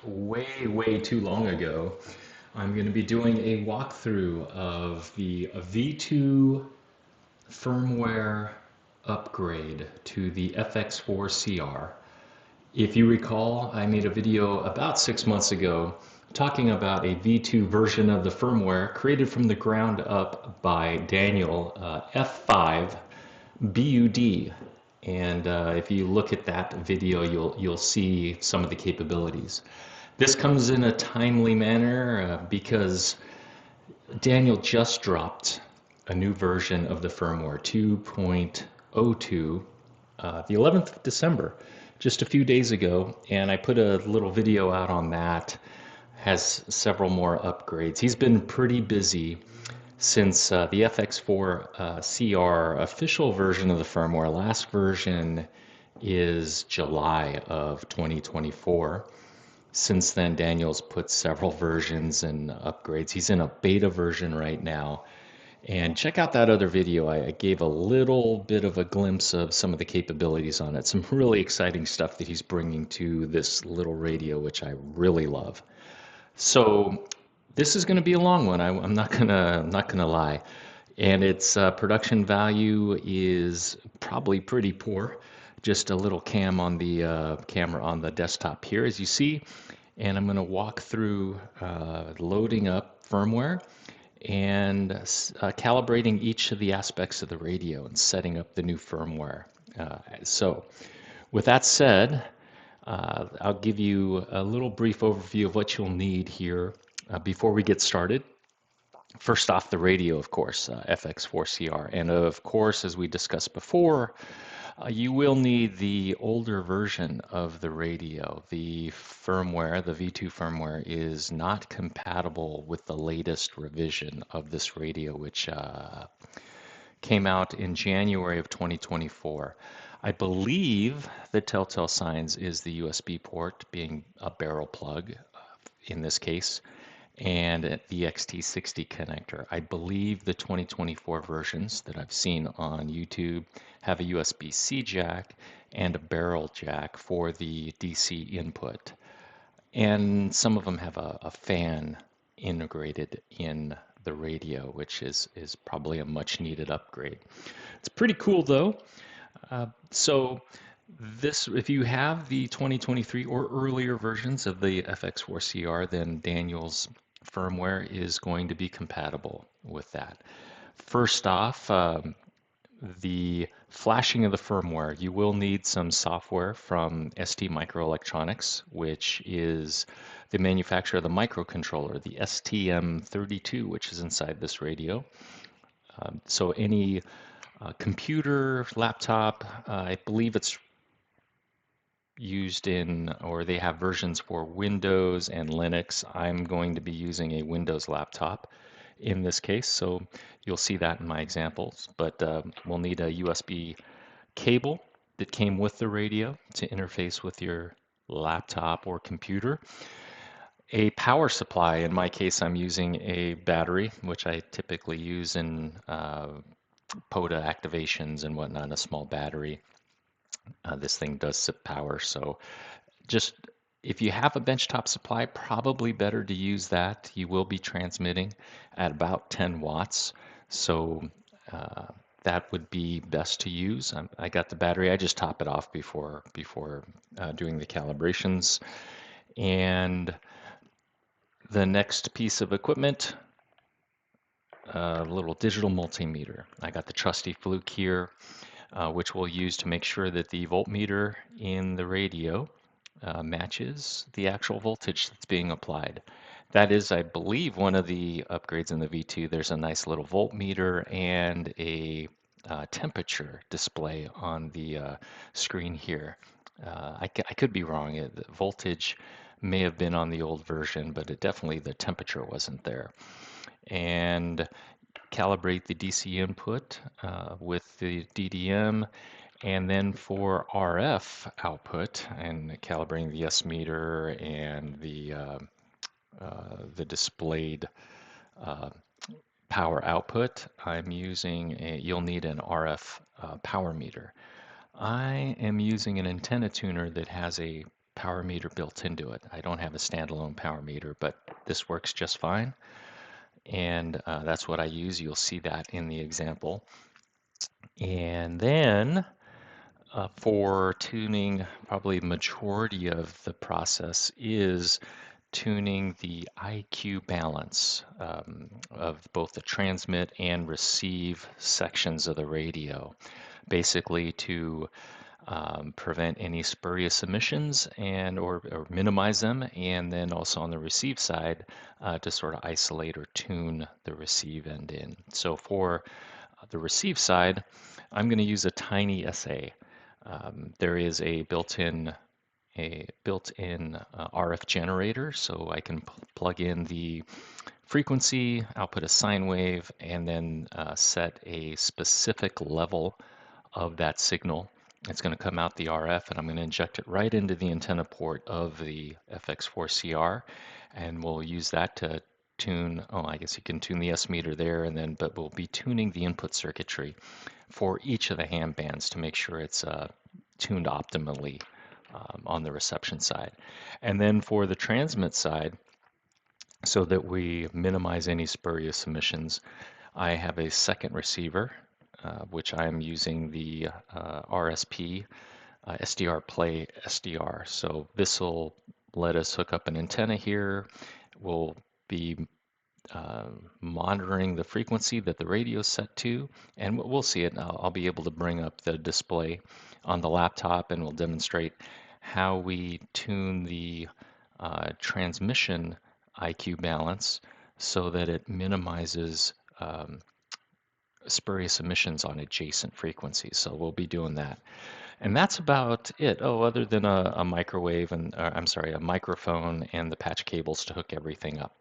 way too long ago, I'm going to be doing a walkthrough of the V2 firmware upgrade to the FX-4CR. If you recall, I made a video about 6 months ago talking about a V2 version of the firmware created from the ground up by Daniel F5 BUD. And if you look at that video, you'll see some of the capabilities. This comes in a timely manner because Daniel just dropped a new version of the firmware 2.02 the 11th of December, just a few days ago, and I put a little video out on that. Has several more upgrades. He's been pretty busy since the FX-4CR official version of the firmware. Last version is July of 2024. Since then, Daniel's put several versions and upgrades. He's in a beta version right now. And check out that other video. I gave a little bit of a glimpse of some of the capabilities on it. Some really exciting stuff that he's bringing to this little radio, which I really love. So this is going to be a long one. I'm not gonna lie, and its production value is probably pretty poor. Just a little cam on the camera on the desktop here, as you see, and I'm going to walk through loading up firmware and calibrating each of the aspects of the radio and setting up the new firmware. So, with that said, I'll give you a little brief overview of what you'll need here before we get started. First off, the radio, of course, FX-4CR. And of course, as we discussed before, you will need the older version of the radio. The firmware, the V2 firmware, is not compatible with the latest revision of this radio, which came out in January of 2024. I believe the telltale signs is the USB port being a barrel plug in this case, and the XT60 connector. I believe the 2024 versions that I've seen on YouTube have a USB-C jack and a barrel jack for the DC input. And some of them have a fan integrated in the radio, which is probably a much needed upgrade. It's pretty cool though. So this, if you have the 2023 or earlier versions of the FX-4CR, then Daniel's firmware is going to be compatible with that. First off, the flashing of the firmware. You will need some software from ST Microelectronics, which is the manufacturer of the microcontroller, the STM32, which is inside this radio. So any computer, laptop, I believe it's used in, or they have versions for Windows and Linux. I'm going to be using a Windows laptop in this case, so you'll see that in my examples. But we'll need a USB cable that came with the radio to interface with your laptop or computer. A power supply. In my case, I'm using a battery, which I typically use in POTA activations and whatnot, a small battery. This thing does sip power, so just if you have a benchtop supply, probably better to use that. You will be transmitting at about 10 watts, so that would be best to use. I got the battery. I just top it off before doing the calibrations. And the next piece of equipment, a little digital multimeter. I got the trusty Fluke here, which we'll use to make sure that the voltmeter in the radio matches the actual voltage that's being applied. That is, I believe, one of the upgrades in the V2. There's a nice little voltmeter and a temperature display on the screen here. I could be wrong. The voltage may have been on the old version, but the temperature wasn't there. And calibrate the DC input with the DDM, and then for RF output and calibrating the SMeter and the displayed power output, I'm using you'll need an RF power meter. I am using an antenna tuner that has a power meter built into it. I don't have a standalone power meter, but this works just fine. And that's what I use. You'll see that in the example. And then for tuning, probably majority of the process is tuning the IQ balance of both the transmit and receive sections of the radio, basically to prevent any spurious emissions or minimize them, and then also on the receive side to sort of isolate or tune the receive end in. So for the receive side, I'm going to use a tiny SA. There is a built-in RF generator, so I can plug in the frequency, output a sine wave, and then set a specific level of that signal. It's going to come out the RF, and I'm going to inject it right into the antenna port of the FX-4CR, and we'll use that to tune. Oh, I guess you can tune the S-meter there, and then but we'll be tuning the input circuitry for each of the ham bands to make sure it's tuned optimally on the reception side. And then for the transmit side, so that we minimize any spurious emissions, I have a second receiver, which I'm using the RSP SDR Play SDR. So this will let us hook up an antenna here. We'll be monitoring the frequency that the radio is set to, and we'll see it. I'll be able to bring up the display on the laptop, and we'll demonstrate how we tune the transmission IQ balance so that it minimizes spurious emissions on adjacent frequencies. So we'll be doing that. And that's about it. Oh, other than a microwave and, I'm sorry, a microphone and the patch cables to hook everything up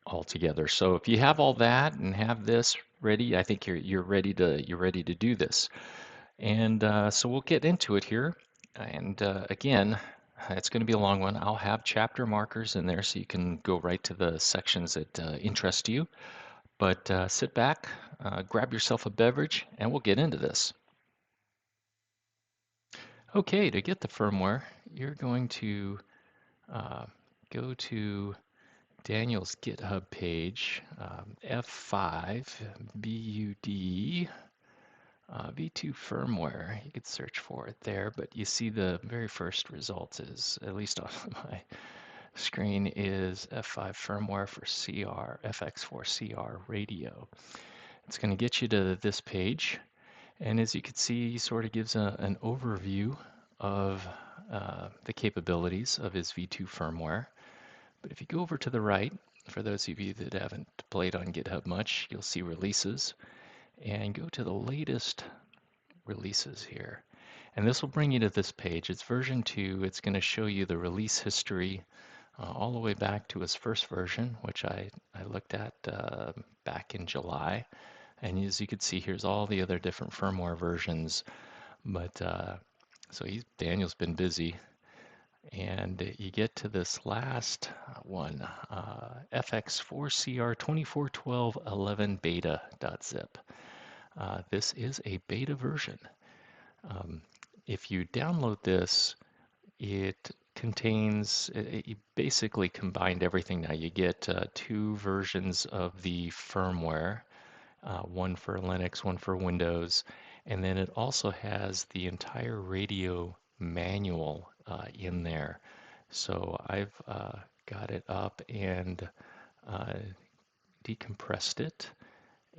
all together. So if you have all that and have this ready, I think you're ready to do this. And so we'll get into it here. And again, it's going to be a long one. I'll have chapter markers in there so you can go right to the sections that interest you. But sit back, grab yourself a beverage, and we'll get into this. Okay, to get the firmware, you're going to go to Daniel's GitHub page, F5BUD V2 firmware. You could search for it there, but you see the very first result is, at least on my screen, is F5 firmware for CR, FX-4CR radio. It's going to get you to this page, and as you can see, he sort of gives an overview of the capabilities of his V2 firmware. But if you go over to the right, for those of you that haven't played on GitHub much, you'll see releases, and go to the latest releases here. And this will bring you to this page. It's version 2. It's going to show you the release history all the way back to his first version, which I looked at back in July. And as you can see, here's all the other different firmware versions. But so Daniel's been busy. And you get to this last one, FX-4CR 2412.11 beta.zip. This is a beta version. If you download this, it contains, it basically combined everything. Now you get 2 versions of the firmware, one for Linux, one for Windows, and then it also has the entire radio manual in there. So I've got it up and decompressed it,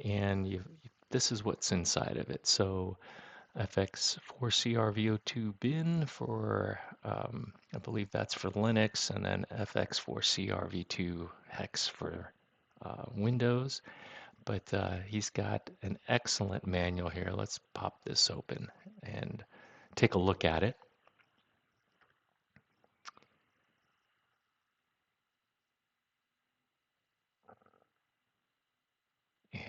and this is what's inside of it. So FX-4CR VO2 bin for, I believe that's for Linux, and then FX-4CR V2 hex for Windows. But he's got an excellent manual here. Let's pop this open and take a look at it.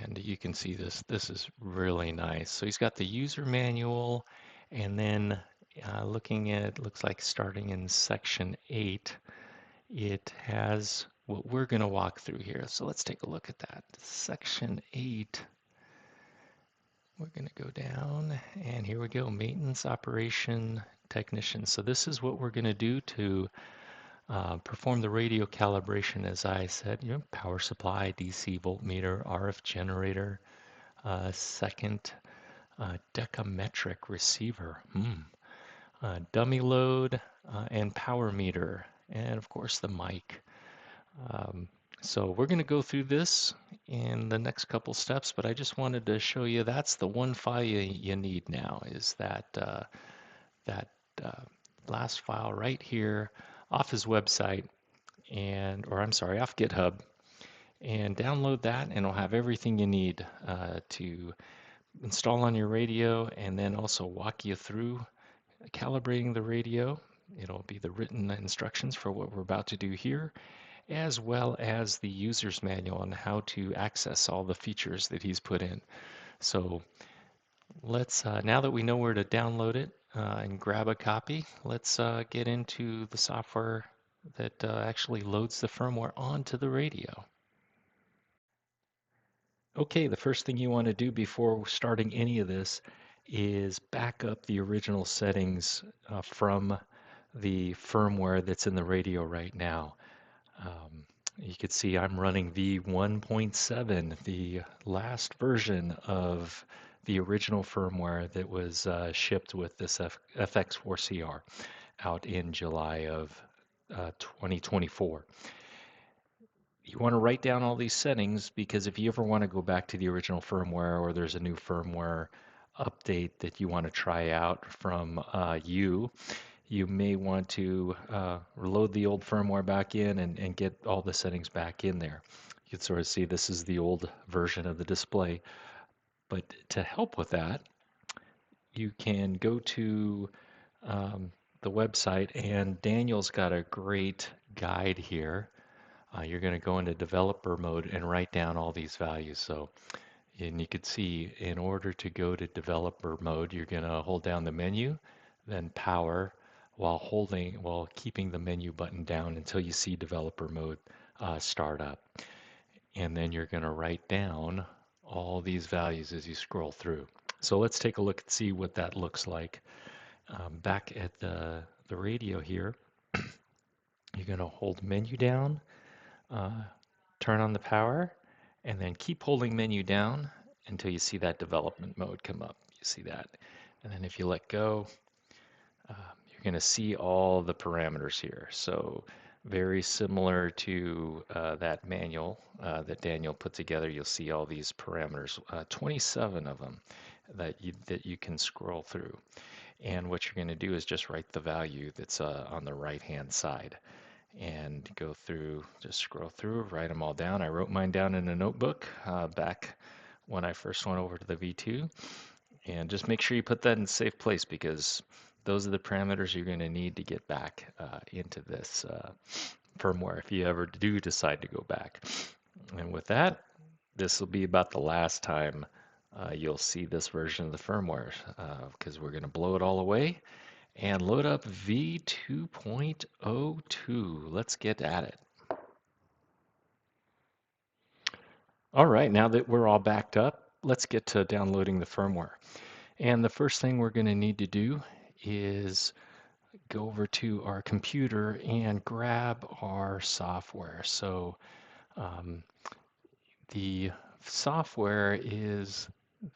And you can see this is really nice. So he's got the user manual, and then looking at, looks like starting in section 8, it has what we're going to walk through here. So let's take a look at that. Section 8, we're going to go down, and here we go, maintenance operation technician. So this is what we're going to do to perform the radio calibration. As I said, power supply, DC voltmeter, RF generator, second decametric receiver, dummy load, and power meter, and of course the mic. So we're going to go through this in the next couple steps, but I just wanted to show you that's the one file you need now, is that last file right here off his website, or I'm sorry, off GitHub, and download that, and it'll have everything you need to install on your radio, and then also walk you through calibrating the radio. It'll be the written instructions for what we're about to do here, as well as the user's manual on how to access all the features that he's put in. So let's, now that we know where to download it and grab a copy, let's get into the software that actually loads the firmware onto the radio. Okay, the first thing you want to do before starting any of this is back up the original settings from the firmware that's in the radio right now. You can see I'm running V1.7, the last version of the original firmware that was shipped with this FX-4CR out in July of 2024. You want to write down all these settings because if you ever want to go back to the original firmware, or there's a new firmware update that you want to try out from you may want to load the old firmware back in and get all the settings back in there. You can sort of see this is the old version of the display. But to help with that, you can go to the website, and Daniel's got a great guide here. You're going to go into developer mode and write down all these values. So, and you can see in order to go to developer mode, you're going to hold down the menu, then power, while keeping the menu button down until you see developer mode start up. And then you're going to write down all these values as you scroll through. So let's take a look and see what that looks like. Back at the radio here, you're going to hold menu down, turn on the power, and then keep holding menu down until you see that development mode come up. You see that. And then if you let go, you're going to see all the parameters here. So very similar to that manual that Daniel put together. You'll see all these parameters, 27 of them that you can scroll through. And what you're going to do is just write the value that's on the right-hand side, and go through, just scroll through, write them all down. I wrote mine down in a notebook back when I first went over to the V2. And just make sure you put that in a safe place, because those are the parameters you're going to need to get back into this firmware if you ever do decide to go back. And with that, this will be about the last time you'll see this version of the firmware, because we're going to blow it all away and load up V2.02. Let's get at it. All right, now that we're all backed up, let's get to downloading the firmware. And the first thing we're going to need to do is go over to our computer and grab our software. So the software is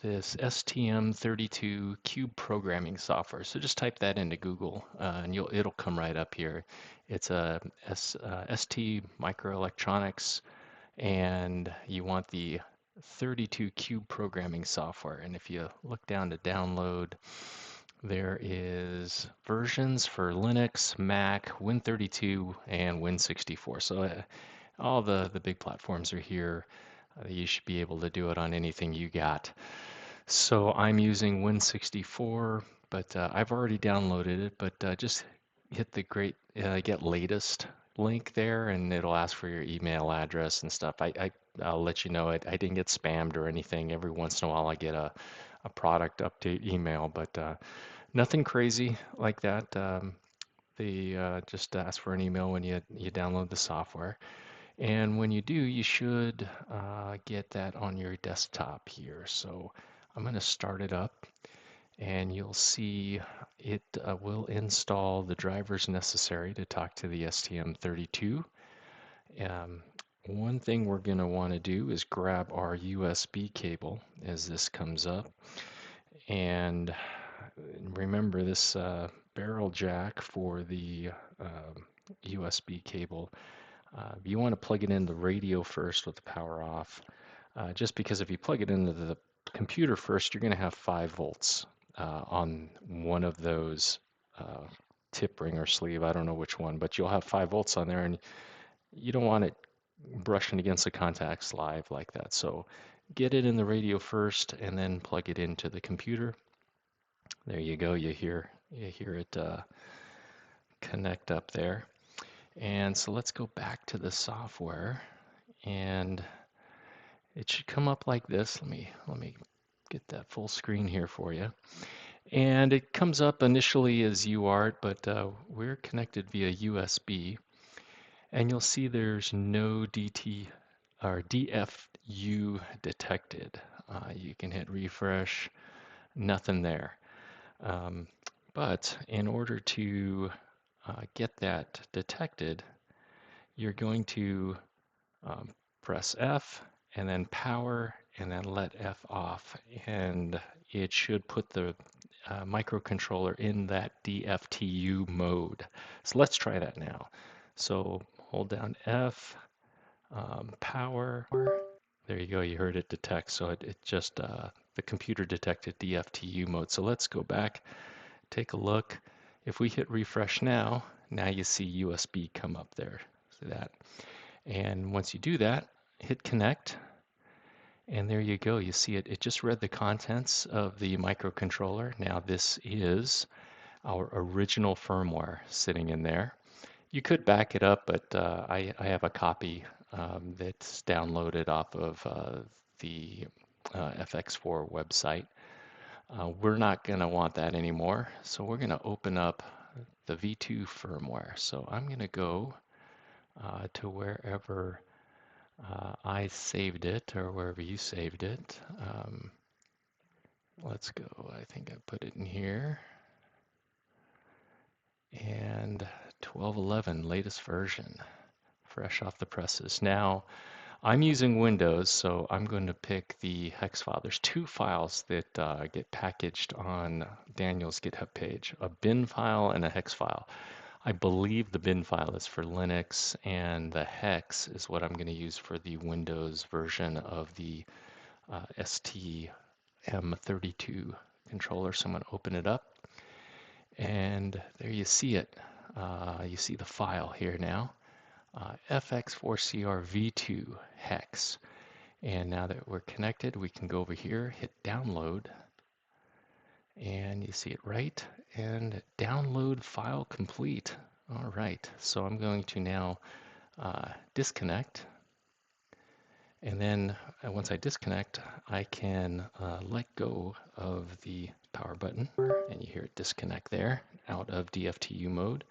this STM32 cube programming software. So just type that into Google and it'll come right up here. It's a ST microelectronics, and you want the 32 cube programming software. And if you look down to download, there is versions for Linux, Mac, Win32, and Win64. So all the big platforms are here. You should be able to do it on anything you got. So I'm using Win64, but I've already downloaded it. But just hit the get latest link there, and it'll ask for your email address and stuff. I'll let you know I didn't get spammed or anything. Every once in a while I get a product update email, but nothing crazy like that. They just ask for an email when you download the software. And when you do, you should get that on your desktop here. So I'm going to start it up, and you'll see it will install the drivers necessary to talk to the STM32. Um, One thing we're going to want to do is grab our USB cable as this comes up. And remember this barrel jack for the USB cable. You want to plug it in the radio first with the power off. Just because if you plug it into the computer first, you're going to have 5 volts on one of those tip ring or sleeve. I don't know which one, but you'll have 5 volts on there, and you don't want it brushing against the contacts live like that. So get it in the radio first, and then plug it into the computer. There you go. You hear it connect up there. And so let's go back to the software, and it should come up like this. Let me get that full screen here for you. And it comes up initially as UART, but we're connected via USB. And you'll see there's no DT or DFU detected. You can hit refresh, nothing there. But in order to get that detected, you're going to press F and then power and then let F off, and it should put the microcontroller in that DFTU mode. So let's try that now. So hold down F, power. There you go, you heard it detect. So it just, the computer detected DFTU mode. So let's go back, take a look. If we hit refresh now you see USB come up there. See that? And once you do that, hit connect. And there you go. You see it just read the contents of the microcontroller. Now this is our original firmware sitting in there. You could back it up, but I have a copy that's downloaded off of the FX4 website. We're not going to want that anymore, so we're going to open up the V2 firmware. So I'm going to go to wherever I saved it, or wherever you saved it. Let's go. I think I put it in here. And 12.11, latest version, fresh off the presses. Now, I'm using Windows, so I'm going to pick the hex file. There's 2 files that get packaged on Daniel's GitHub page, a bin file and a hex file. I believe the bin file is for Linux, and the hex is what I'm going to use for the Windows version of the STM32 controller. So I'm going to open it up, and there you see it. You see the file here now, FX-4CR V2 hex. And now that we're connected, we can go over here, hit download, and you see it right, and download file complete. All right, so I'm going to now disconnect, and then once I disconnect, I can let go of the power button, and you hear it disconnect there out of DFTU mode.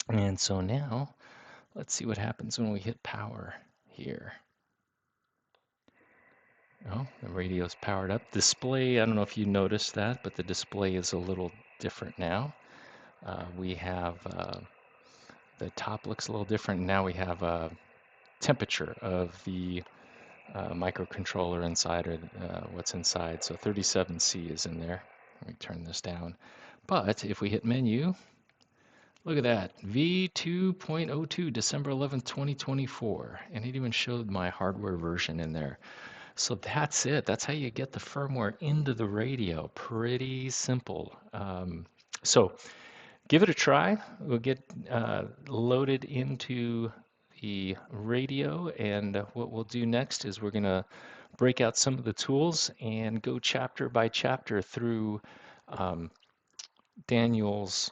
And so now let's see what happens when we hit power here. Oh, the radio's powered up. Display, I don't know if you noticed that, but the display is a little different now. We have the top looks a little different. Now we have a temperature of the microcontroller inside, or what's inside. So 37C is in there. Let me turn this down. But if we hit menu, look at that, V2.02, December 11th, 2024. And it even showed my hardware version in there. So that's it. That's how you get the firmware into the radio. Pretty simple. So give it a try. We'll get loaded into the radio, and what we'll do next is we're going to break out some of the tools and go chapter by chapter through Daniel's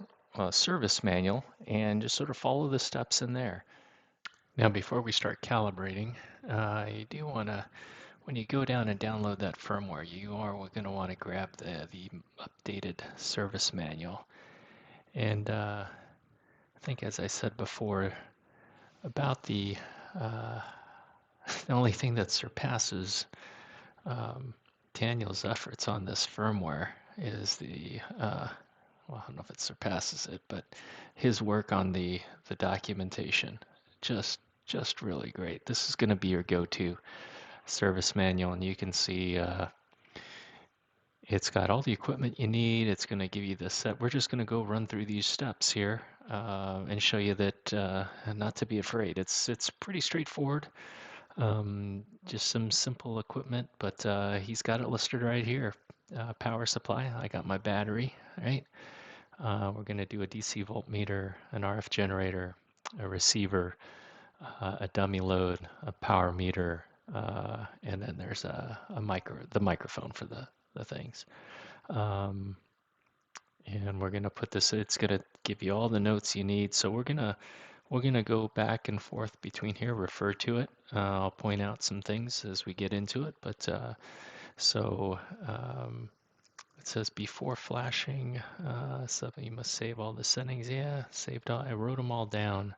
service manual and just sort of follow the steps in there. Now, before we start calibrating, you do want to, when you go down and download that firmware, you are going to want to grab the updated service manual. And I think, as I said before, about the only thing that surpasses Daniel's efforts on this firmware is the, well, I don't know if it surpasses it, but his work on the documentation, just just really great. This is going to be your go-to service manual, and you can see it's got all the equipment you need. It's going to give you the set. We're just going to go run through these steps here and show you that not to be afraid. It's pretty straightforward. Just some simple equipment, but he's got it listed right here. Power supply. I got my battery, right? We're going to do a DC voltmeter, an RF generator, a receiver, a dummy load, a power meter, and then there's the microphone for the things. And we're gonna put this. It's gonna give you all the notes you need. So we're gonna go back and forth between here. Refer to it. I'll point out some things as we get into it. But so it says before flashing, so you must save all the settings. Yeah, saved all. I wrote them all down.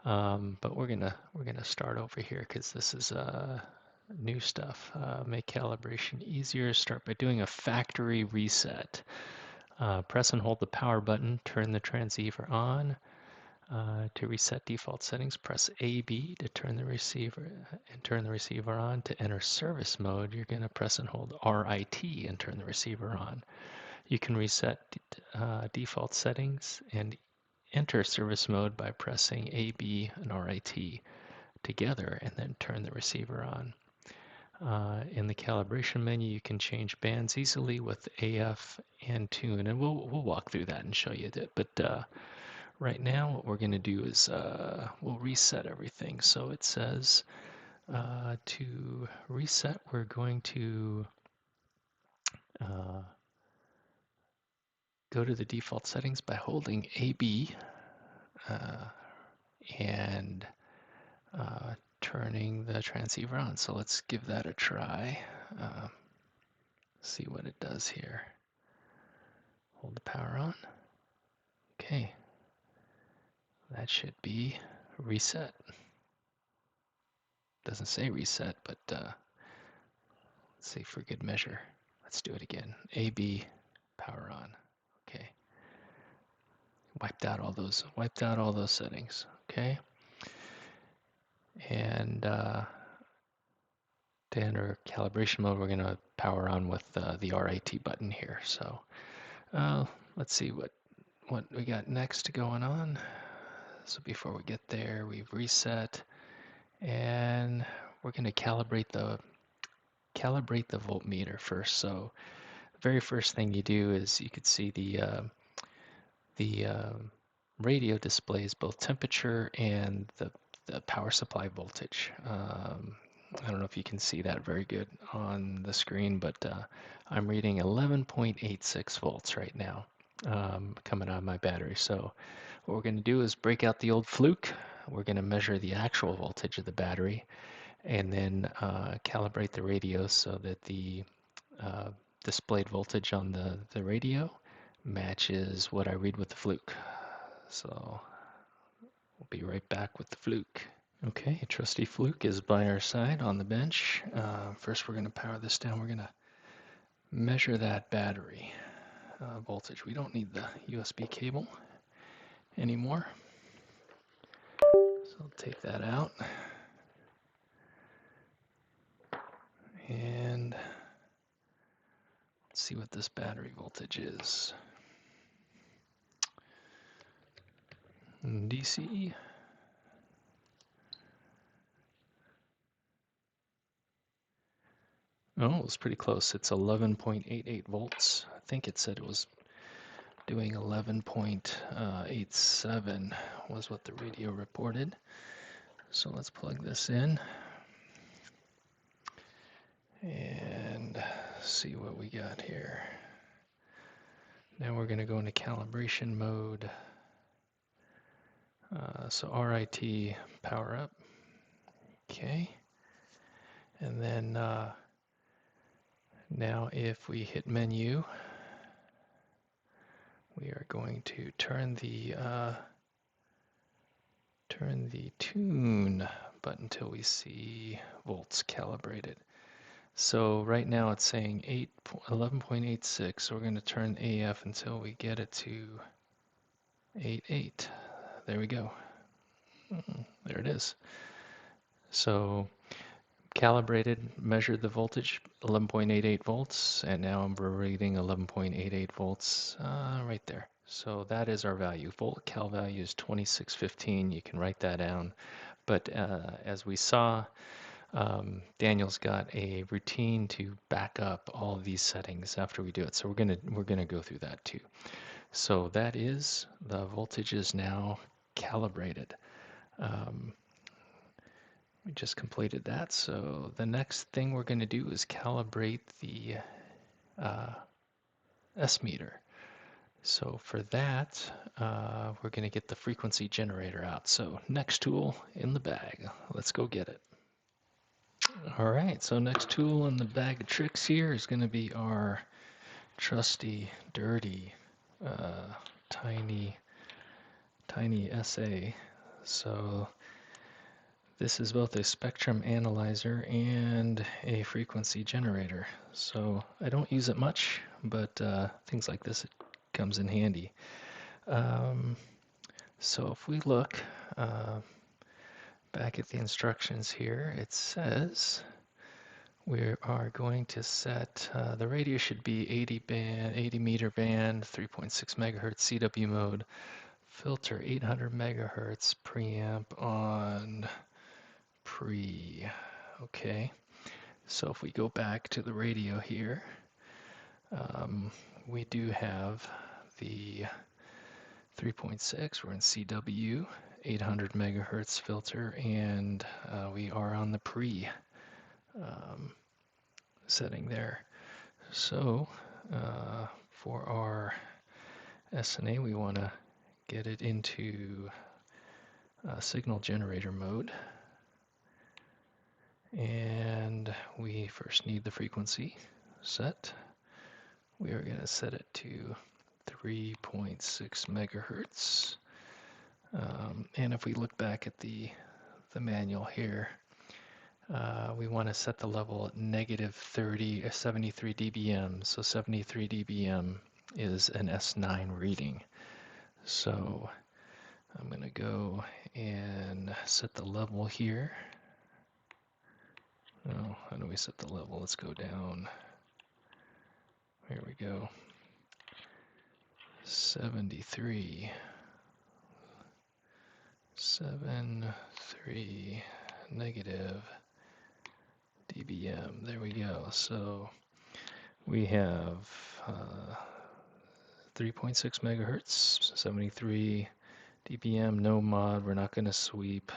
But we're gonna start over here because this is new stuff. Make calibration easier. Start by doing a factory reset. Press and hold the power button. Turn the transceiver on. To reset default settings, press AB to turn the receiver on. To enter service mode, you're going to press and hold RIT and turn the receiver on. You can reset default settings and enter service mode by pressing AB and RIT together and then turn the receiver on. In the calibration menu, you can change bands easily with AF and tune, and we'll walk through that and show you that. But right now, what we're going to do is we'll reset everything. So it says to reset, we're going to go to the default settings by holding AB and turning the transceiver on. So let's give that a try. See what it does here. Hold the power on. Okay. That should be reset. Doesn't say reset, but let's see for good measure. Let's do it again. AB, power on. Okay. Wiped out all those settings. Okay. And to enter calibration mode, we're gonna power on with the RIT button here. So let's see what we got next going on. So before we get there, we've reset, and we're gonna calibrate the voltmeter first. So the very first thing you do is you could see the radio displays both temperature and the power supply voltage. I don't know if you can see that very good on the screen, but I'm reading 11.86 volts right now coming out of my battery. So what we're going to do is break out the old fluke. We're going to measure the actual voltage of the battery and then calibrate the radio so that the displayed voltage on the radio matches what I read with the fluke. So we'll be right back with the fluke. Okay, trusty fluke is by our side on the bench. First we're going to power this down. We're going to measure that battery voltage. We don't need the USB cable anymore. So I'll take that out. And let's see what this battery voltage is. DC. Oh, it was pretty close. It's 11.88 volts. I think it said it was doing 11.87 was what the radio reported. So let's plug this in and see what we got here. Now we're going to go into calibration mode. So RIT, power up. Okay. And then now if we hit menu, we are going to turn the tune button until we see volts calibrated. So right now it's saying 11.86, so we're going to turn AF until we get it to 88. There we go. There it is. So calibrated, measured the voltage, 11.88 volts, and now we're reading 11.88 volts right there. So that is our value. Volt cal value is 2615. You can write that down. But as we saw, Daniel's got a routine to back up all of these settings after we do it. So we're gonna go through that too. So that is, the voltage is now calibrated. We just completed that. So the next thing we're going to do is calibrate the SMeter. So for that, we're going to get the frequency generator out. So next tool in the bag. Let's go get it. All right, so next tool in the bag of tricks here is going to be our trusty, dirty, tiny SA. So this is both a spectrum analyzer and a frequency generator. So I don't use it much, but things like this, it comes in handy. So if we look back at the instructions here, it says we are going to set, the radio should be 80 meter band, 3.6 megahertz CW mode, filter 800 megahertz preamp on pre. Okay, so if we go back to the radio here, we do have the 3.6, we're in CW, 800 megahertz filter, and we are on the pre setting there. So for our SNA, we want to get it into signal generator mode. And we first need the frequency set. We are going to set it to 3.6 megahertz. And if we look back at the manual here, we want to set the level at negative 73 dBm. So 73 dBm is an S9 reading. So I'm going to go and set the level here. Oh, how do we set the level? Let's go down. Here we go. 73. 73 negative dBm. There we go. So we have 3.6 megahertz, 73 dBm, no mod. We're not going to sweep.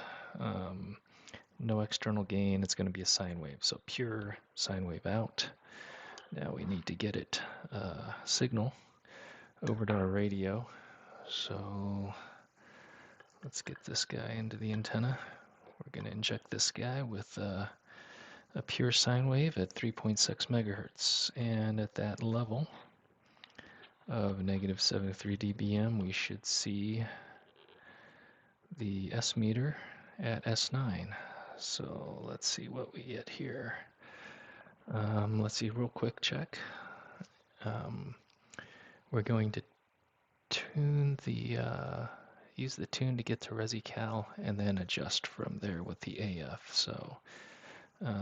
No external gain. It's going to be a sine wave. So pure sine wave out. Now we need to get it signal over to our radio. So let's get this guy into the antenna. We're going to inject this guy with a pure sine wave at 3.6 megahertz. And at that level of negative 73 dBm, we should see the S meter at S9. So let's see what we get here. Let's see, real quick check. We're going to tune the, use the tune to get to ResiCal and then adjust from there with the AF. So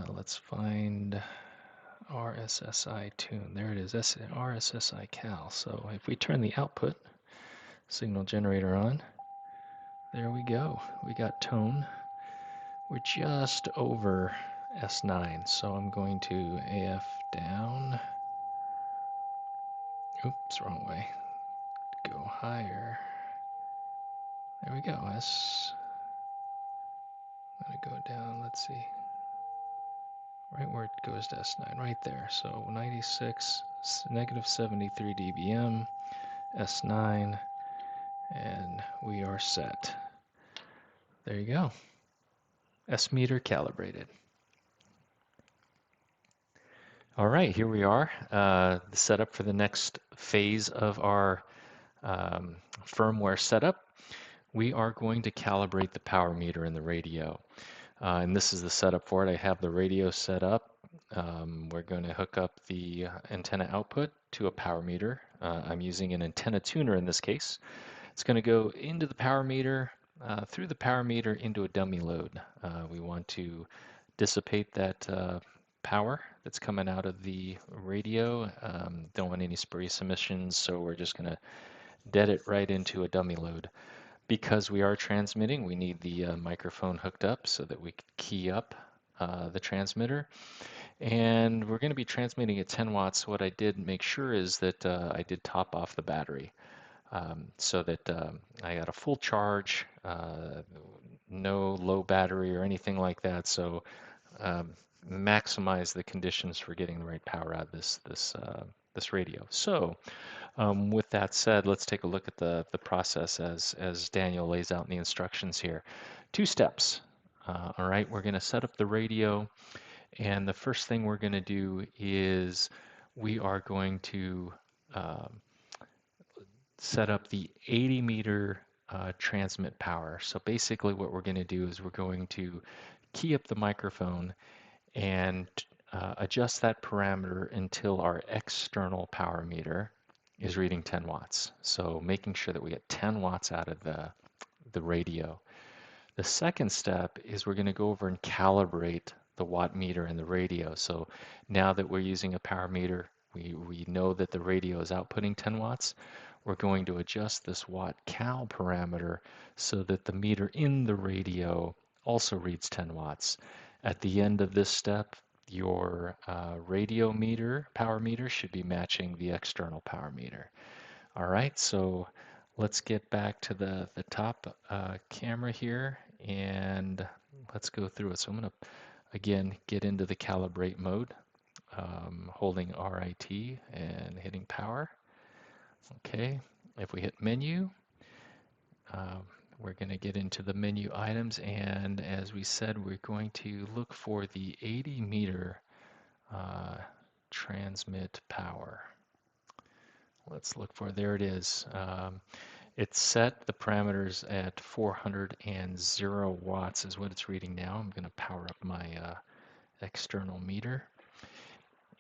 let's find RSSI tune. There it is, RSSI cal. So if we turn the output signal generator on, there we go. We got tone. We're just over S9, so I'm going to AF down. Oops, wrong way. Go higher. There we go. I'm gonna go down, let's see. Right where it goes to S9, right there. So 96, negative 73 dBm, S9, and we are set. There you go. S meter calibrated. All right, here we are. The setup for the next phase of our firmware setup. We are going to calibrate the power meter in the radio. And this is the setup for it. I have the radio set up. We're going to hook up the antenna output to a power meter. I'm using an antenna tuner in this case. It's going to go into the power meter, through the power meter into a dummy load. We want to dissipate that power that's coming out of the radio. Don't want any spurious emissions, so we're just going to dead it right into a dummy load. Because we are transmitting, we need the microphone hooked up so that we can key up the transmitter. And we're going to be transmitting at 10 watts. What I did make sure is that I did top off the battery so that I got a full charge, no low battery or anything like that. So maximize the conditions for getting the right power out of this radio. So with that said, let's take a look at the process as Daniel lays out in the instructions here. 2 steps. All right, we're going to set up the radio, and the first thing we're going to do is we are going to set up the 80 meter transmit power. So basically what we're going to do is we're going to key up the microphone and adjust that parameter until our external power meter is reading 10 watts. So making sure that we get 10 watts out of the radio. The second step is we're going to go over and calibrate the watt meter in the radio. So now that we're using a power meter, we know that the radio is outputting 10 watts. We're going to adjust this watt cal parameter so that the meter in the radio also reads 10 watts. At the end of this step, your radio meter, power meter, should be matching the external power meter. All right, so let's get back to the top camera here and let's go through it. So I'm going to, again, get into the calibrate mode, holding RIT and hitting power. Okay, if we hit menu, we're going to get into the menu items, and as we said, we're going to look for the 80 meter transmit power. Let's look for, there it is. It's set the parameters at 400 watts is what it's reading now. I'm going to power up my external meter.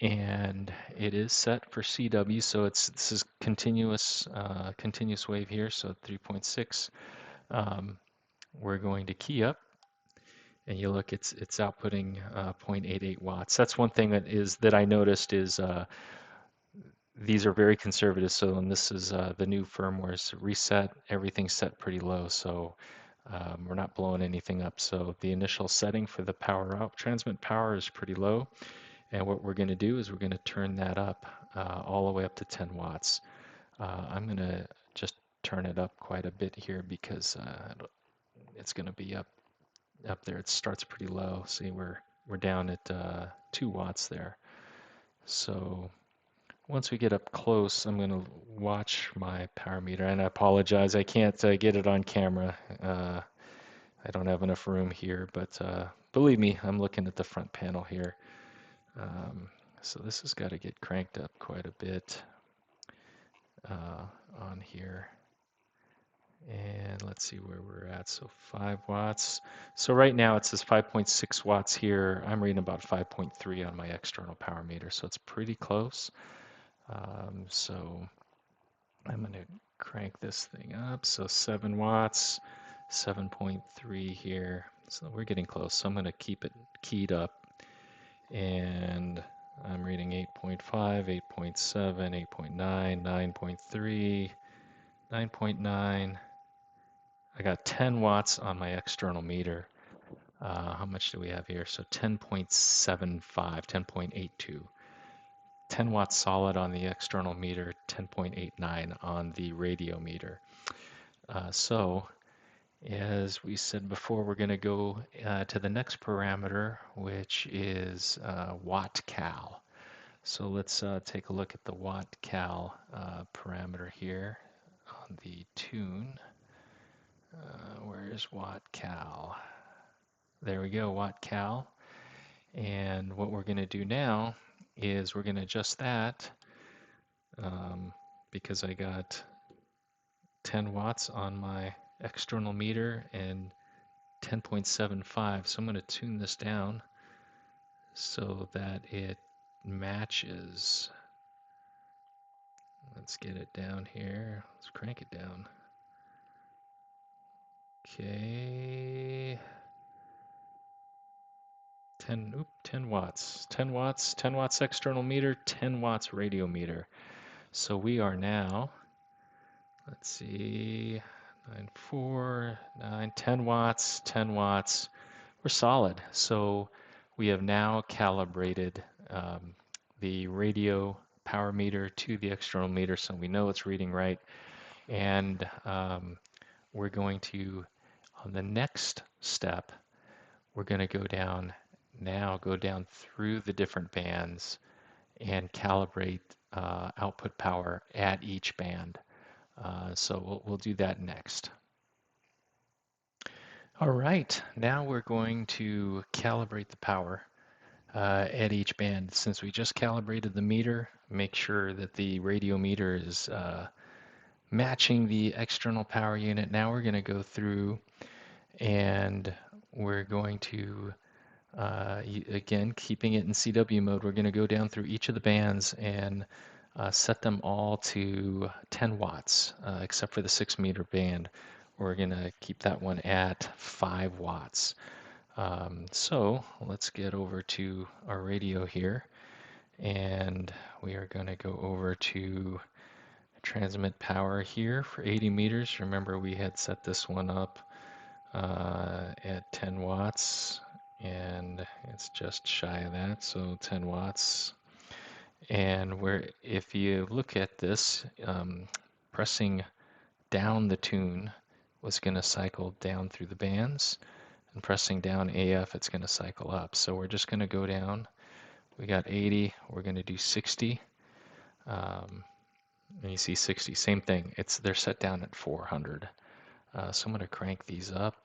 And it is set for CW, so this is continuous wave here, so 3.6. We're going to key up, and you look, it's outputting 0.88 watts. That's one thing that I noticed is these are very conservative. So when this is the new firmware's reset, everything's set pretty low, so we're not blowing anything up. So the initial setting for the power out transmit power is pretty low. And what we're going to do is we're going to turn that up all the way up to 10 watts. I'm going to just turn it up quite a bit here because it's going to be up there. It starts pretty low. See, we're down at 2 watts there. So once we get up close, I'm going to watch my power meter. And I apologize, I can't get it on camera. I don't have enough room here, but believe me, I'm looking at the front panel here. So this has got to get cranked up quite a bit on here. And let's see where we're at. So 5 watts. So right now it says 5.6 watts here. I'm reading about 5.3 on my external power meter. So it's pretty close. So I'm going to crank this thing up. So 7 watts, 7.3 here. So we're getting close. So I'm going to keep it keyed up. And I'm reading 8.5, 8.7, 8.9, 9.3, 9.9. I got 10 watts on my external meter. How much do we have here? So 10.75, 10.82. 10 watts solid on the external meter, 10.89 on the radio meter. So as we said before, we're going to go to the next parameter, which is watt cal. So let's take a look at the watt cal parameter here on the tune. Where's watt cal? There we go, watt cal. And what we're going to do now is we're going to adjust that because I got 10 watts on my external meter and 10.75. So I'm going to tune this down so that it matches. Let's get it down here. Let's crank it down. Okay. 10 watts. 10 watts, 10 watts external meter, 10 watts radio meter. So we are now, let's see, 9, 4, 9, 10 watts, 10 watts. We're solid. So we have now calibrated the radio power meter to the external meter, so we know it's reading right. And we're going to, on the next step, we're going to go down through the different bands and calibrate output power at each band. So we'll do that next. All right, now we're going to calibrate the power at each band. Since we just calibrated the meter, make sure that the radio meter is matching the external power unit. Now we're going to go through and we're going to, again, keeping it in CW mode, we're going to go down through each of the bands and set them all to 10 watts, except for the 6 meter band. We're going to keep that one at 5 watts. So let's get over to our radio here, and we are going to go over to transmit power here for 80 meters. Remember, we had set this one up at 10 watts, and it's just shy of that, so 10 watts. And if you look at this, pressing down the tune was going to cycle down through the bands, and pressing down AF, it's going to cycle up. So we're just going to go down. We got 80, we're going to do 60. And you see 60, same thing. They're set down at 400. So I'm going to crank these up.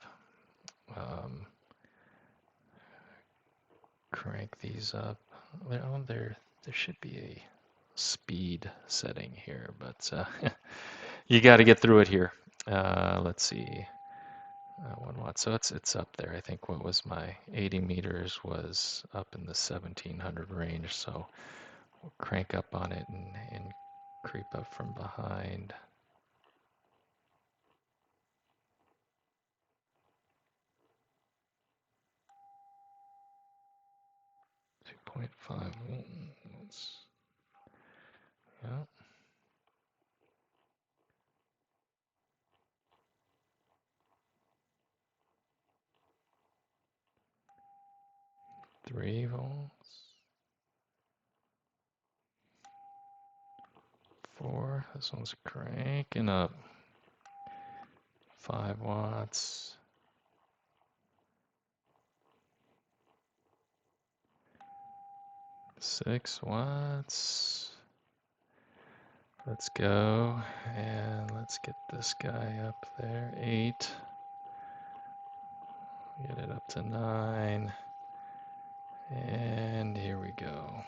Crank these up. There should be a speed setting here, but you got to get through it here. Let's see. 1 watt. So it's up there. I think what was my 80 meters was up in the 1700 range. So we'll crank up on it and creep up from behind. 2.5 volts. Yeah. Three volts. 4. This one's cranking up. 5 watts. 6 watts. Let's go, and let's get this guy up there. 8. Get it up to 9. And here we go.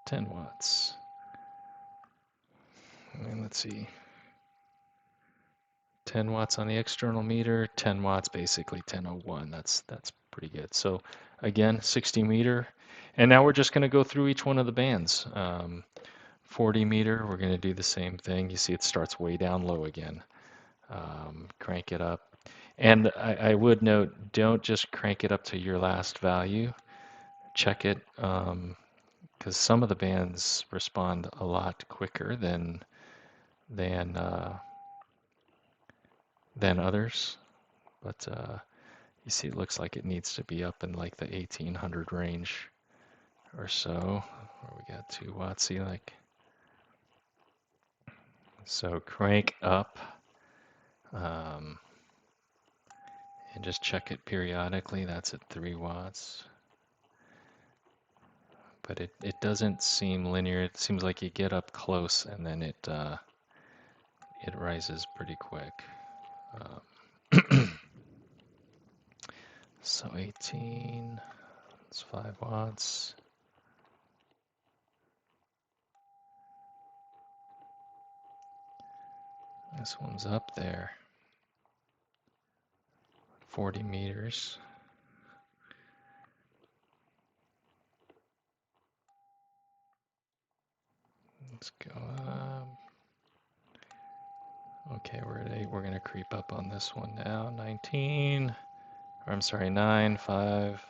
10 watts. And let's see. 10 watts on the external meter, 10 watts, basically 1001. That's pretty good. So again, 60 meter. And now we're just going to go through each one of the bands. 40 meter, we're going to do the same thing. You see it starts way down low again. Crank it up. And I would note, don't just crank it up to your last value. Check it, because some of the bands respond a lot quicker than others. But you see it looks like it needs to be up in like the 1800 range or so. Where we got 2 watts, see, like. So crank up. And just check it periodically. That's at 3 watts. But it doesn't seem linear. It seems like you get up close and then it rises pretty quick. So 18, it's 5 watts. This one's up there. 40 meters. Let's go up. Okay, we're at 8. We're going to creep up on this one now. 19, or I'm sorry, 9, 5,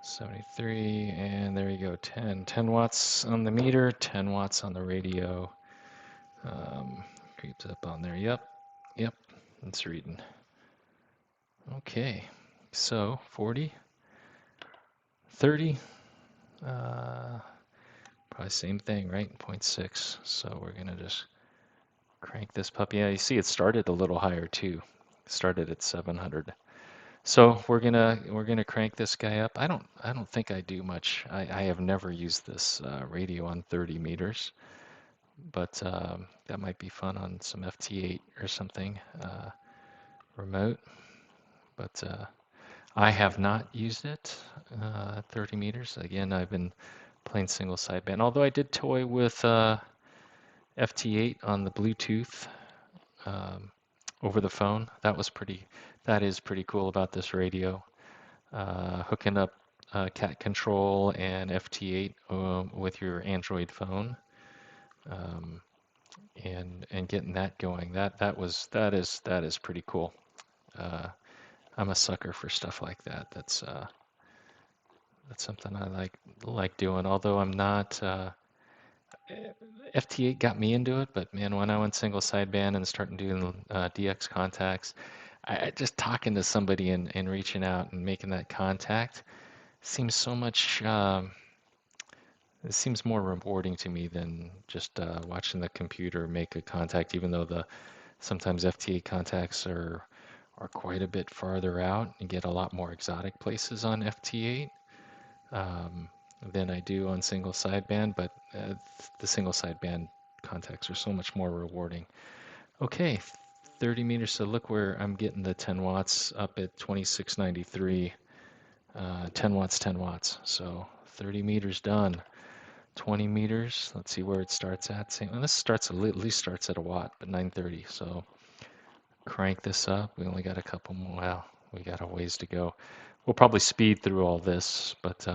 73, and there you go, 10. 10 watts on the meter, 10 watts on the radio. Creeps up on there. Yep, it's reading. Okay, so 40, 30, probably same thing, right? 0.6. So we're gonna just crank this puppy. Yeah, you see it started a little higher too. It started at 700. So we're gonna crank this guy up. I don't think I do much. I have never used this radio on 30 meters, but that might be fun on some FT8 or something remote. But I have not used it 30 meters. Again, I've been playing single sideband. Although I did toy with FT8 on the Bluetooth over the phone. That is pretty cool about this radio. Hooking up cat control and FT8 with your Android phone, and getting that going. That is pretty cool. I'm a sucker for stuff like that. That's something I like doing. Although I'm not. FT8 got me into it, but man, when I went single sideband and started doing DX contacts, I just talking to somebody and reaching out and making that contact seems so much. It seems more rewarding to me than just watching the computer make a contact. Even though sometimes FT8 contacts are quite a bit farther out and get a lot more exotic places on FT8 than I do on single sideband. But the single sideband contacts are so much more rewarding. Okay, 30 meters. So look where I'm getting the 10 watts up at 2693. 10 watts, 10 watts. So 30 meters done. 20 meters. Let's see where it starts at. Well, this starts at least starts at a watt, but 930. So crank this up. We only got a couple more. Well, we got a ways to go. We'll probably speed through all this, but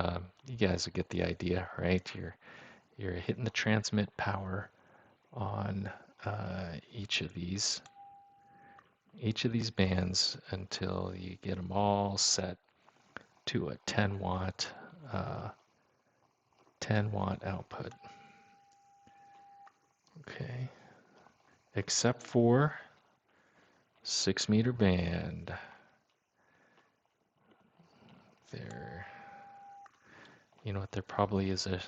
you guys will get the idea, right? You're hitting the transmit power on each of these bands until you get them all set to a 10 watt output. Okay, except for 6-meter band. There, you know what? There probably is a.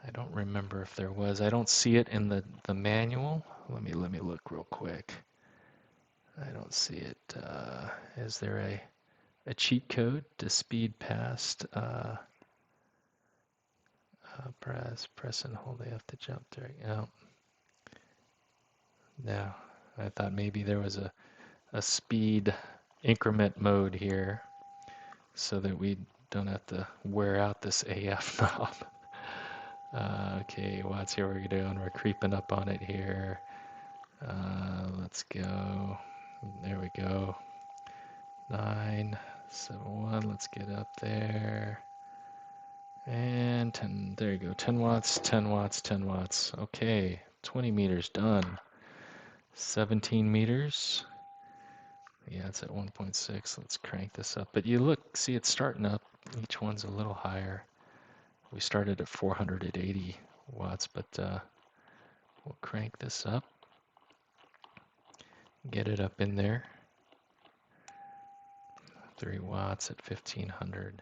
I don't remember if there was. I don't see it in the manual. Let me look real quick. I don't see it. Is there a cheat code to speed past? Press and hold. They have to jump there. Oh. No, I thought maybe there was a speed increment mode here, so that we don't have to wear out this AF knob. Okay, watts here we're doing. We're creeping up on it here. Let's go. There we go. 971. Let's get up there. And 10. There you go. 10 watts, 10 watts, 10 watts. Okay, 20 meters done. 17 meters. Yeah, it's at 1.6. Let's crank this up. But you look, see it's starting up. Each one's a little higher. We started at 480 watts, but we'll crank this up. Get it up in there. 3 watts at 1500.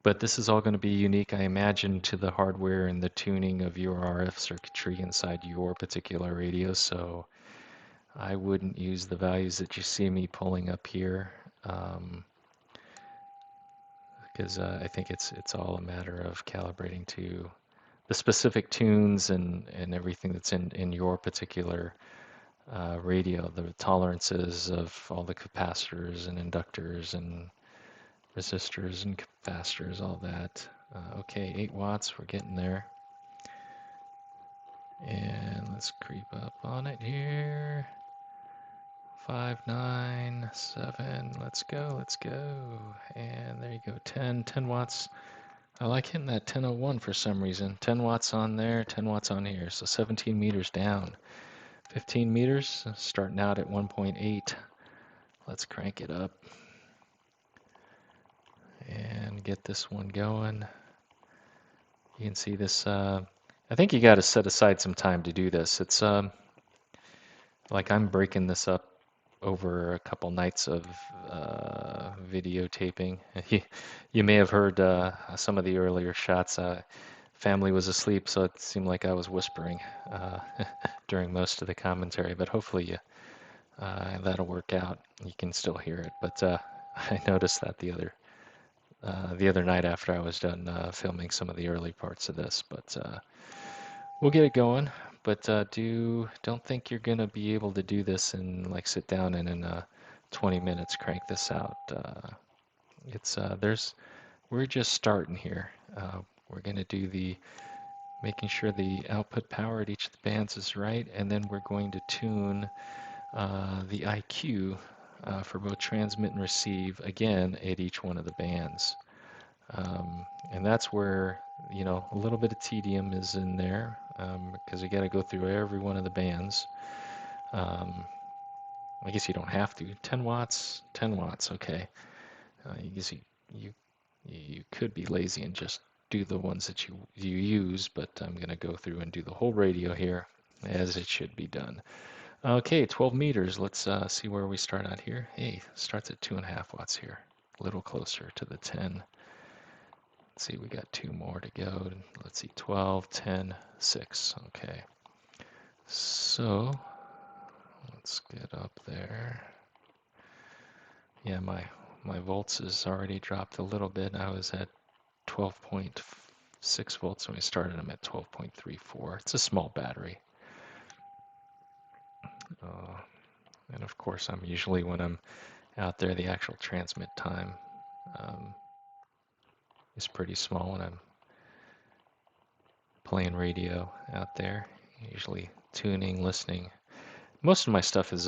But this is all going to be unique, I imagine, to the hardware and the tuning of your RF circuitry inside your particular radio. So I wouldn't use the values that you see me pulling up here, because I think it's all a matter of calibrating to the specific tunes and everything that's in your particular radio, the tolerances of all the capacitors and inductors and resistors and capacitors, all that. Okay, 8 watts, we're getting there. And let's creep up on it here. 5, 9, 7, let's go. And there you go, 10 watts I like hitting that 1001 for some reason. 10 watts on there, 10 watts on here. So 17 meters down. 15 meters, starting out at 1.8. Let's crank it up and get this one going. You can see this. I think you got to set aside some time to do this. It's like I'm breaking this up over a couple nights of videotaping. You may have heard some of the earlier shots. Family was asleep, so it seemed like I was whispering during most of the commentary, but hopefully that'll work out. You can still hear it, but I noticed that the other night after I was done filming some of the early parts of this, but we'll get it going. But don't think you're gonna be able to do this and like sit down and in 20 minutes crank this out. We're just starting here. We're gonna do the making sure the output power at each of the bands is right, and then we're going to tune the IQ for both transmit and receive again at each one of the bands. And that's where, a little bit of tedium is in there because you got to go through every one of the bands. I guess you don't have to. 10 watts, 10 watts, okay. You guess you could be lazy and just do the ones that you use, but I'm going to go through and do the whole radio here as it should be done. Okay, 12 meters. Let's see where we start out here. Hey, starts at 2.5 watts here. A little closer to the 10. Let's see, we got 2 more to go. Let's see, 12, 10, 6. Okay. So, let's get up there. Yeah, my volts has already dropped a little bit. I was at 12.6 volts when we started. I'm at 12.34. It's a small battery. And of course, I'm usually, when I'm out there, the actual transmit time is pretty small when I'm playing radio out there. Usually tuning, listening. Most of my stuff is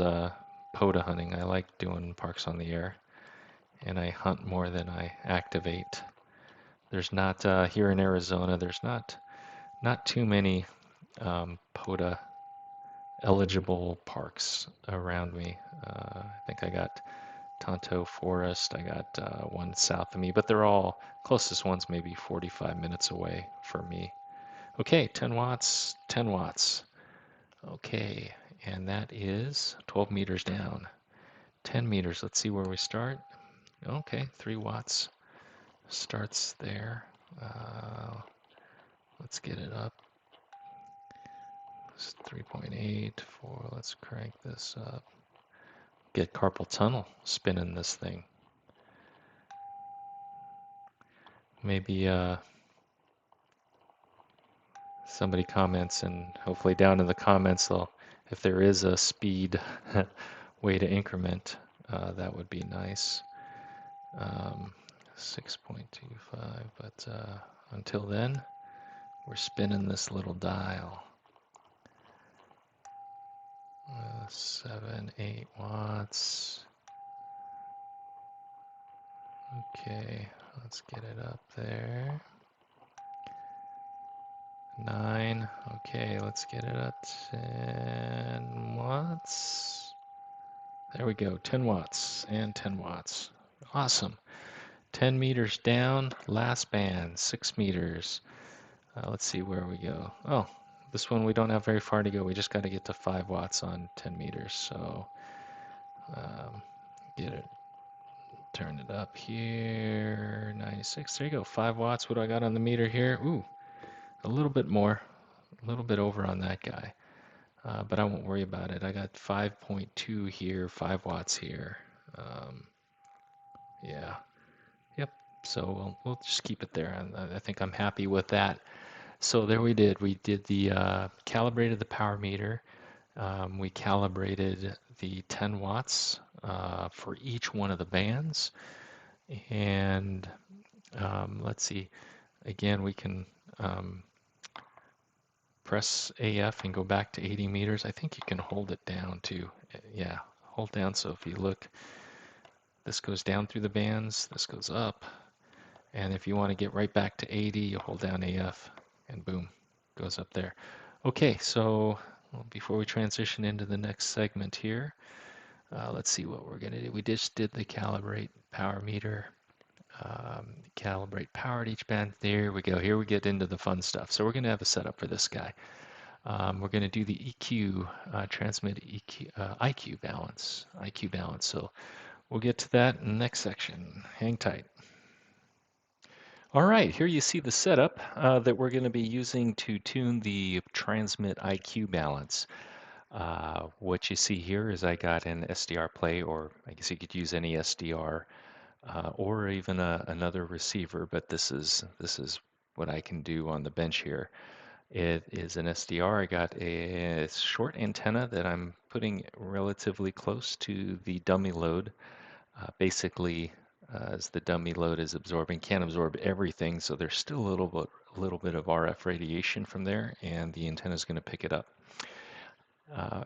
POTA hunting. I like doing parks on the air, and I hunt more than I activate. There's not here in Arizona. There's not too many POTA eligible parks around me. I think I got Tonto Forest. I got one south of me, but they're all closest ones maybe 45 minutes away for me. Okay, 10 watts, 10 watts. Okay, and that is 12 meters down. 10 meters, let's see where we start. Okay, 3 watts starts there. Let's get it up. It's 3.8, 4, let's crank this up. Get carpal tunnel spinning this thing. Maybe somebody comments, and hopefully down in the comments, if there is a speed way to increment, that would be nice. 6.25, but until then, we're spinning this little dial. 7, 8 watts. Okay, let's get it up there. 9. Okay, let's get it up. 10 watts. There we go. 10 watts and 10 watts. Awesome. 10 meters down. Last band. 6 meters. Let's see where we go. Oh, this one we don't have very far to go. We just got to get to 5 watts on 10 meters. So get it. Turn it up here. 96. There you go. 5 watts. What do I got on the meter here? Ooh, a little bit more. A little bit over on that guy. But I won't worry about it. I got 5.2 here, 5 watts here. Yeah. Yep. So we'll just keep it there. I think I'm happy with that. So there we did. We did the calibrated the power meter. We calibrated the 10 watts for each one of the bands. And let's see. Again, we can press AF and go back to 80 meters. I think you can hold it down too. Yeah, hold down. So if you look, this goes down through the bands, this goes up, And if you want to get right back to 80, you hold down AF and boom, goes up there. Okay, so before we transition into the next segment here, let's see what we're going to do. We just did the calibrate power meter, calibrate power at each band. There we go. Here we get into the fun stuff. So we're going to have a setup for this guy. We're going to do the EQ, transmit EQ, IQ balance. So we'll get to that in the next section. Hang tight. All right, here you see the setup that we're going to be using to tune the transmit IQ balance. What you see here is I got an SDR play, or I guess you could use any SDR or even another receiver, but this is what I can do on the bench here. It is an SDR. I got a short antenna that I'm putting relatively close to the dummy load. Basically, as the dummy load is absorbing, can't absorb everything, so there's still a little bit of RF radiation from there, and the antenna is going to pick it up.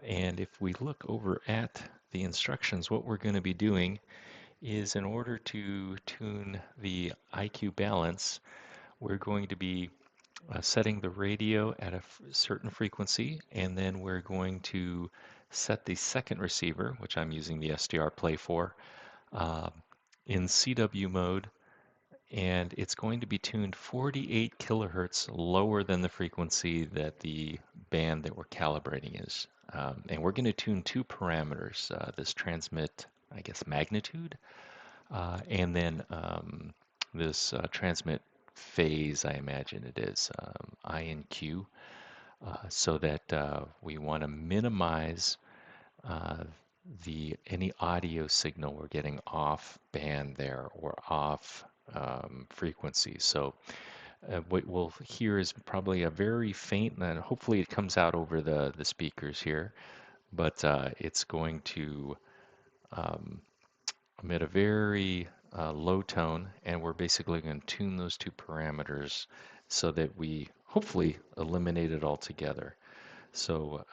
And if we look over at the instructions, what we're going to be doing is, in order to tune the IQ balance, we're going to be setting the radio at a certain frequency, and then we're going to set the second receiver, which I'm using the SDR play for, uh, in CW mode, and it's going to be tuned 48 kilohertz lower than the frequency that the band that we're calibrating is. And we're going to tune two parameters, this transmit, I guess, magnitude, and then this transmit phase, I imagine it is, I and Q, so that we want to minimize uh, any audio signal we're getting off band there or off frequency. So what we'll hear is probably a very faint, and hopefully it comes out over the speakers here, but it's going to um, emit a very low tone, and we're basically going to tune those two parameters so that we hopefully eliminate it altogether. So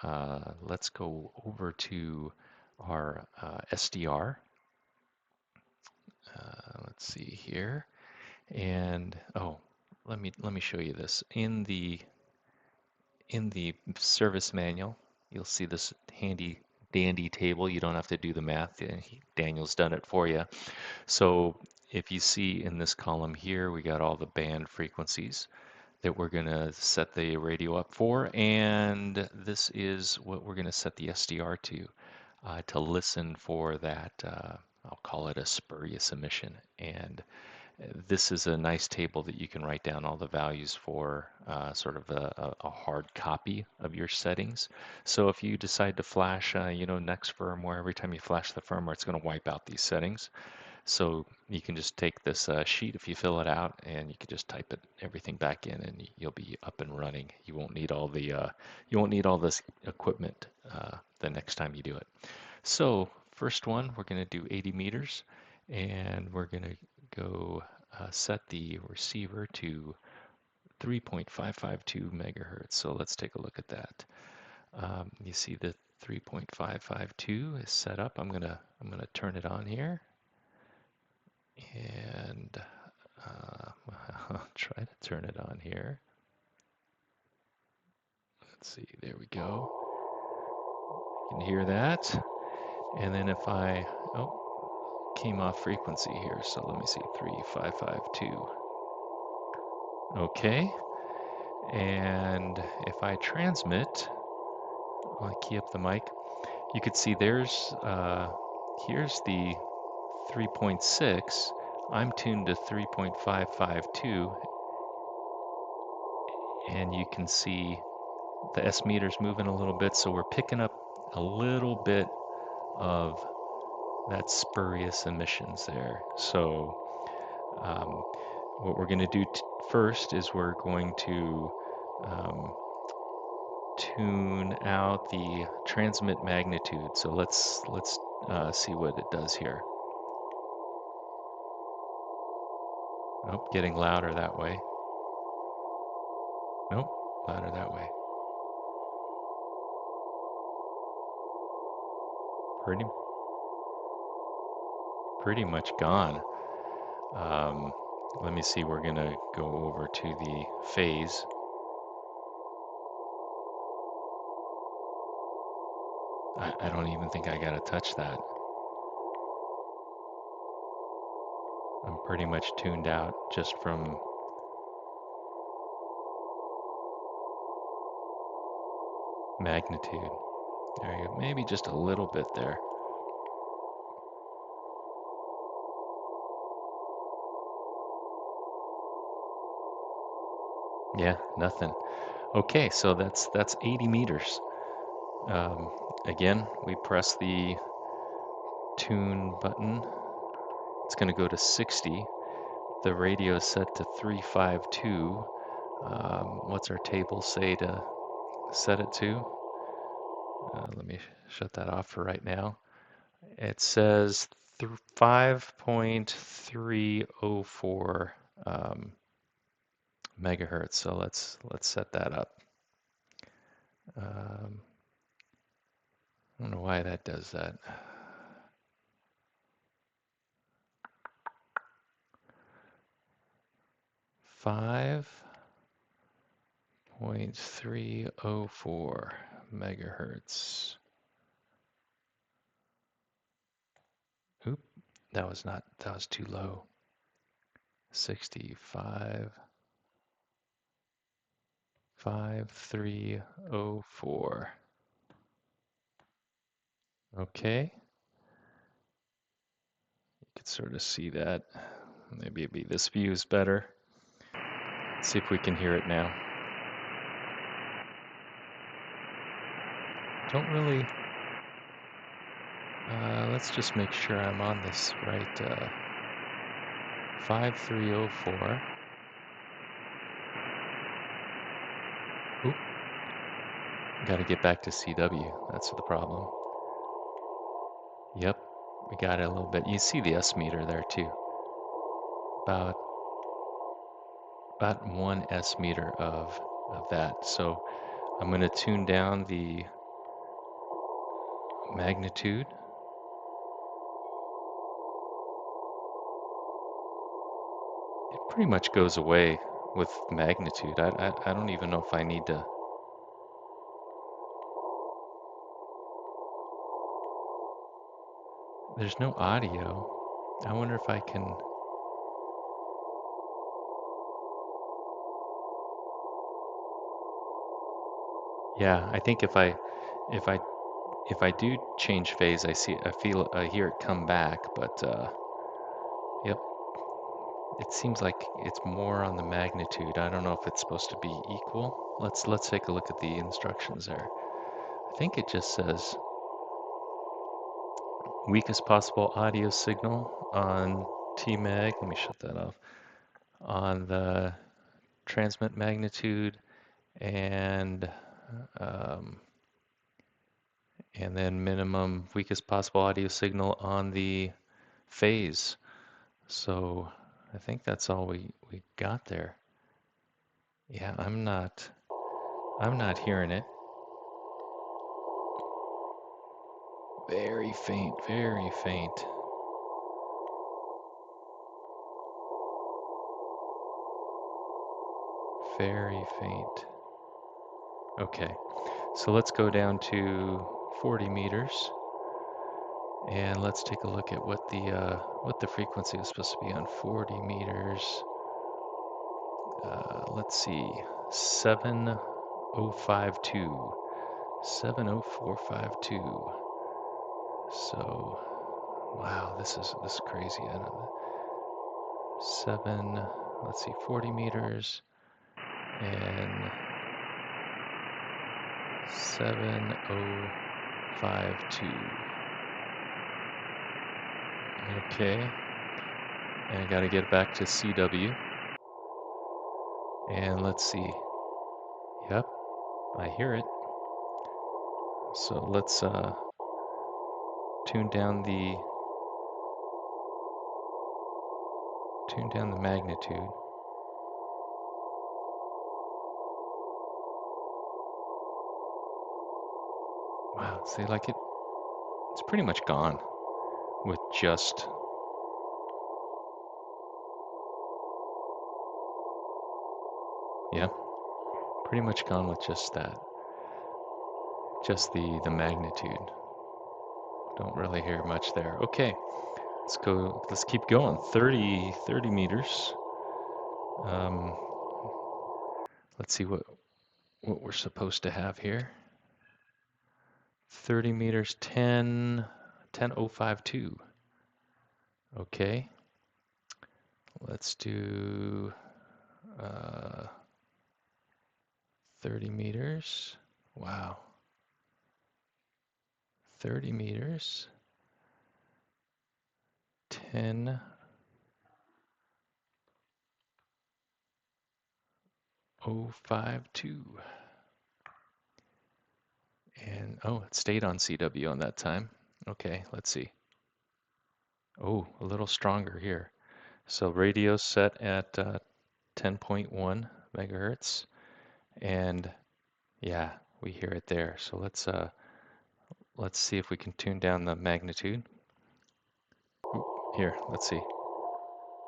let's go over to our SDR. Let's see here, and oh, let me show you this in the service manual. You'll see this handy dandy table. You don't have to do the math. Daniel's done it for you. So if you see in this column here, we got all the band frequencies that we're going to set the radio up for, and this is what we're going to set the SDR to listen for that, I'll call it a spurious emission. And this is a nice table that you can write down all the values for, sort of a hard copy of your settings. So if you decide to flash, next firmware, every time you flash the firmware, it's going to wipe out these settings. So you can just take this sheet if you fill it out, and you can just type everything back in, and you'll be up and running. You won't need all this equipment the next time you do it. So first one, we're going to do 80 meters, and we're going to go set the receiver to 3.552 megahertz. So let's take a look at that. You see the 3.552 is set up. I'm gonna turn it on here, and I'll try to turn it on here. Let's see, there we go. You can hear that. And then if I, came off frequency here, so let me see, 3552. Okay, and if I transmit, I'll key up the mic, you could see here's the 3.6. I'm tuned to 3.552, and you can see the S meter's moving a little bit, so we're picking up a little bit of that spurious emissions there. So what we're going to do first is we're going to tune out the transmit magnitude. So let's see what it does here. Nope, getting louder that way. Nope, louder that way. Pretty much gone. Let me see, we're gonna go over to the phase. I don't even think I gotta touch that. I'm pretty much tuned out just from magnitude. There you go, maybe just a little bit there. Yeah, nothing. Okay, so that's 80 meters. Again, we press the tune button. It's going to go to 60. The radio is set to 352. What's our table say to set it to? Let me shut that off for right now. It says 5.304 megahertz. So let's set that up. I don't know why that does that. 5.304 megahertz. Oop, that was too low. 65, 5304. Okay. You can sort of see that. Maybe this view is better. Let's see if we can hear it now. Don't really. Let's just make sure I'm on this right. 5304. Oop. Got to get back to CW. That's the problem. Yep, we got it a little bit. You see the S-meter there too. About 1 S-meter of that. So I'm going to tune down the magnitude. It pretty much goes away with magnitude. I don't even know if I need to. There's no audio. I wonder if I can. Yeah, I think if I do change phase, I hear it come back, but yep. It seems like it's more on the magnitude. I don't know if it's supposed to be equal. Let's take a look at the instructions there. I think it just says weakest possible audio signal on Tmag. Let me shut that off. On the transmit magnitude and then minimum weakest possible audio signal on the phase. So I think that's all we got there. Yeah, I'm not hearing it. Very faint, very faint. Very faint. Okay, so let's go down to 40 meters. And let's take a look at what the frequency is supposed to be on 40 meters. Let's see, 7052, 70452. So, wow, this is crazy. I don't know. Let's see, 40 meters and 7052. Okay, and I gotta get back to CW. And let's see. Yep, I hear it. So let's tune down the magnitude. Wow, see, like it's pretty much gone with just Yeah, pretty much gone with just that. Just the magnitude. Don't really hear much there. Okay, let's keep going. 30 meters. Um, let's see what we're supposed to have here. 30 meters, 10.052. Okay, let's do 30 meters. Wow. 30 meters. 10.052. And oh, it stayed on CW on that time. Okay, let's see. Oh, a little stronger here. So radio set at 10.1 megahertz, and yeah, we hear it there. So let's see if we can tune down the magnitude. Here, let's see.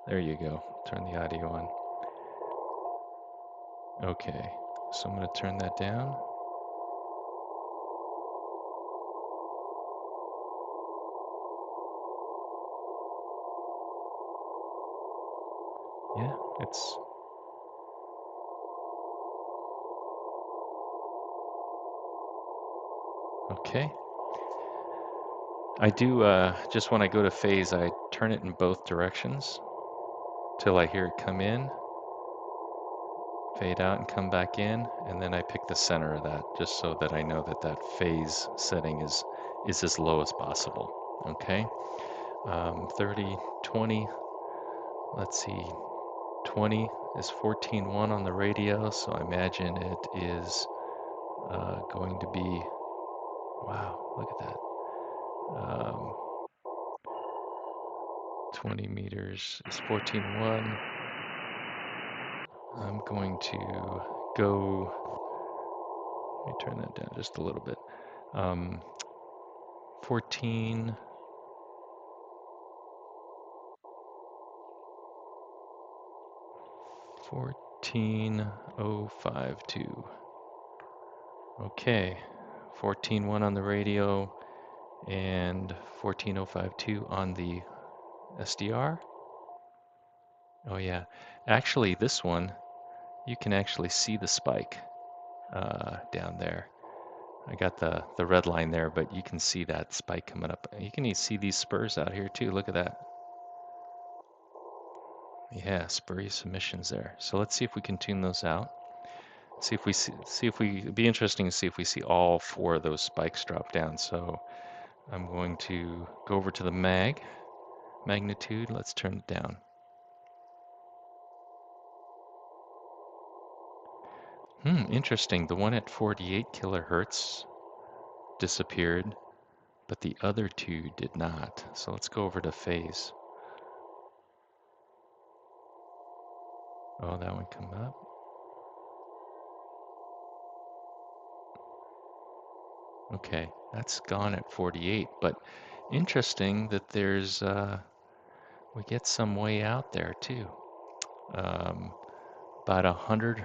There you go. Turn the audio on. Okay, so I'm going to turn that down. Yeah, it's okay. I do, just when I go to phase, I turn it in both directions till I hear it come in, fade out and come back in, and then I pick the center of that just so that I know that that phase setting is as low as possible. Okay, 30, 20, let's see, 20 is 14.1 on the radio, so I imagine it is going to be, wow, look at that. 20 meters is 14.1. I'm going to go, let me turn that down just a little bit. 14, 14.052. Okay, 14.1 on the radio and 14.052 on the SDR. Oh yeah, actually this one, you can actually see the spike down there. I got the red line there, but you can see that spike coming up. You can even see these spurs out here too. Look at that. Yeah, spurious emissions there. So let's see if we can tune those out. See if we it'd be interesting to see if we see all four of those spikes drop down. So I'm going to go over to the magnitude. Let's turn it down. Interesting. The one at 48 kilohertz disappeared, but the other two did not. So let's go over to phase. Oh, that one come up. Okay, that's gone at 48, but interesting that there's we get some way out there too. About 100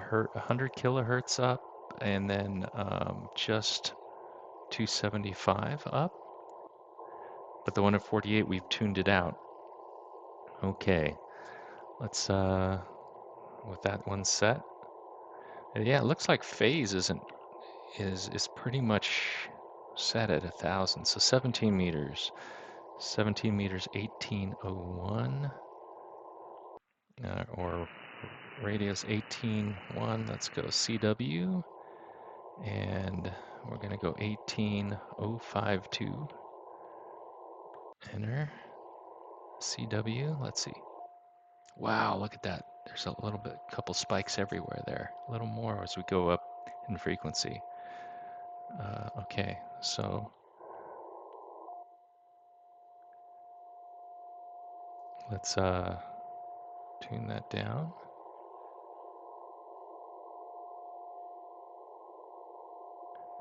kilohertz up, and then just 275 up. But the one at 48, we've tuned it out. Okay, let's with that one set. Yeah, it looks like phase is pretty much set at 1,000. So 17 meters. 17 meters, 1801, or radius 18.1. Let's go CW, and we're going to go 18.052. Enter. CW, let's see. Wow, look at that. There's a little bit, couple spikes everywhere there. A little more as we go up in frequency. Okay, so let's tune that down.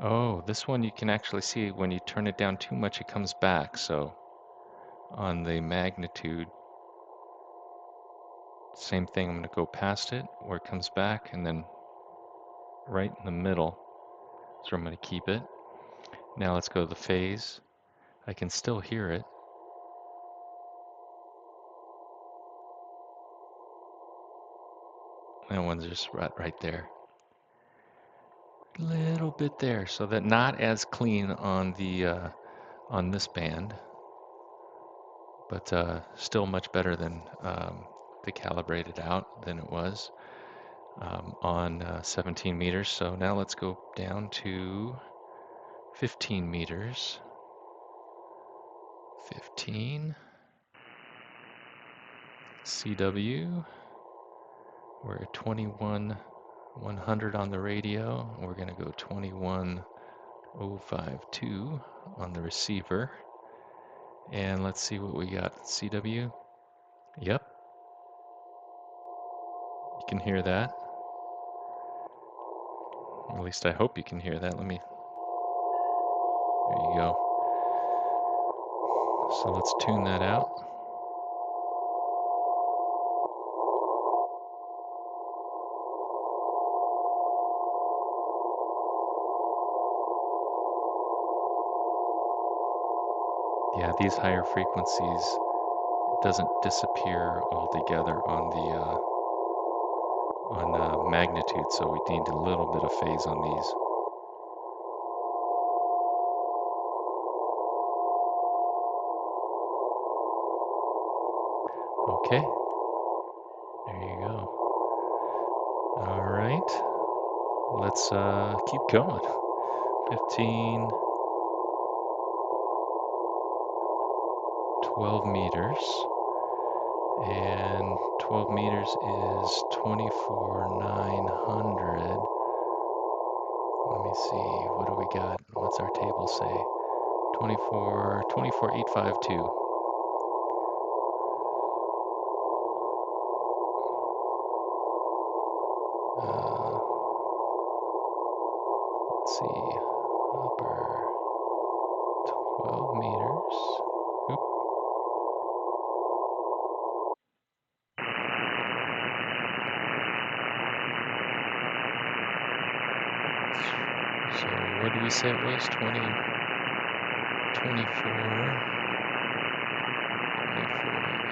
Oh, this one you can actually see when you turn it down too much, it comes back. So on the magnitude, same thing. I'm going to go past it where it comes back and then right in the middle. So I'm going to keep it. Now let's go to the phase. I can still hear it. That one's just right there. A little bit there, so that not as clean on the on this band, but still much better than the calibrated out than it was on 17 meters. So now let's go down to 15 meters. 15 CW. We're at 21,100 on the radio. We're going to go 21,052 on the receiver. And let's see what we got. CW. Yep. You can hear that. At least I hope you can hear that. There you go. So let's tune that out. Yeah, these higher frequencies doesn't disappear altogether on the magnitude, so we need a little bit of phase on these. Okay, there you go. All right, let's keep going. 15, 12 meters, and 12 meters is 24,900. Let me see, what do we got? What's our table say? 24,852. Let's see, upper 12 meters. Oop. So what did we say it was? 24,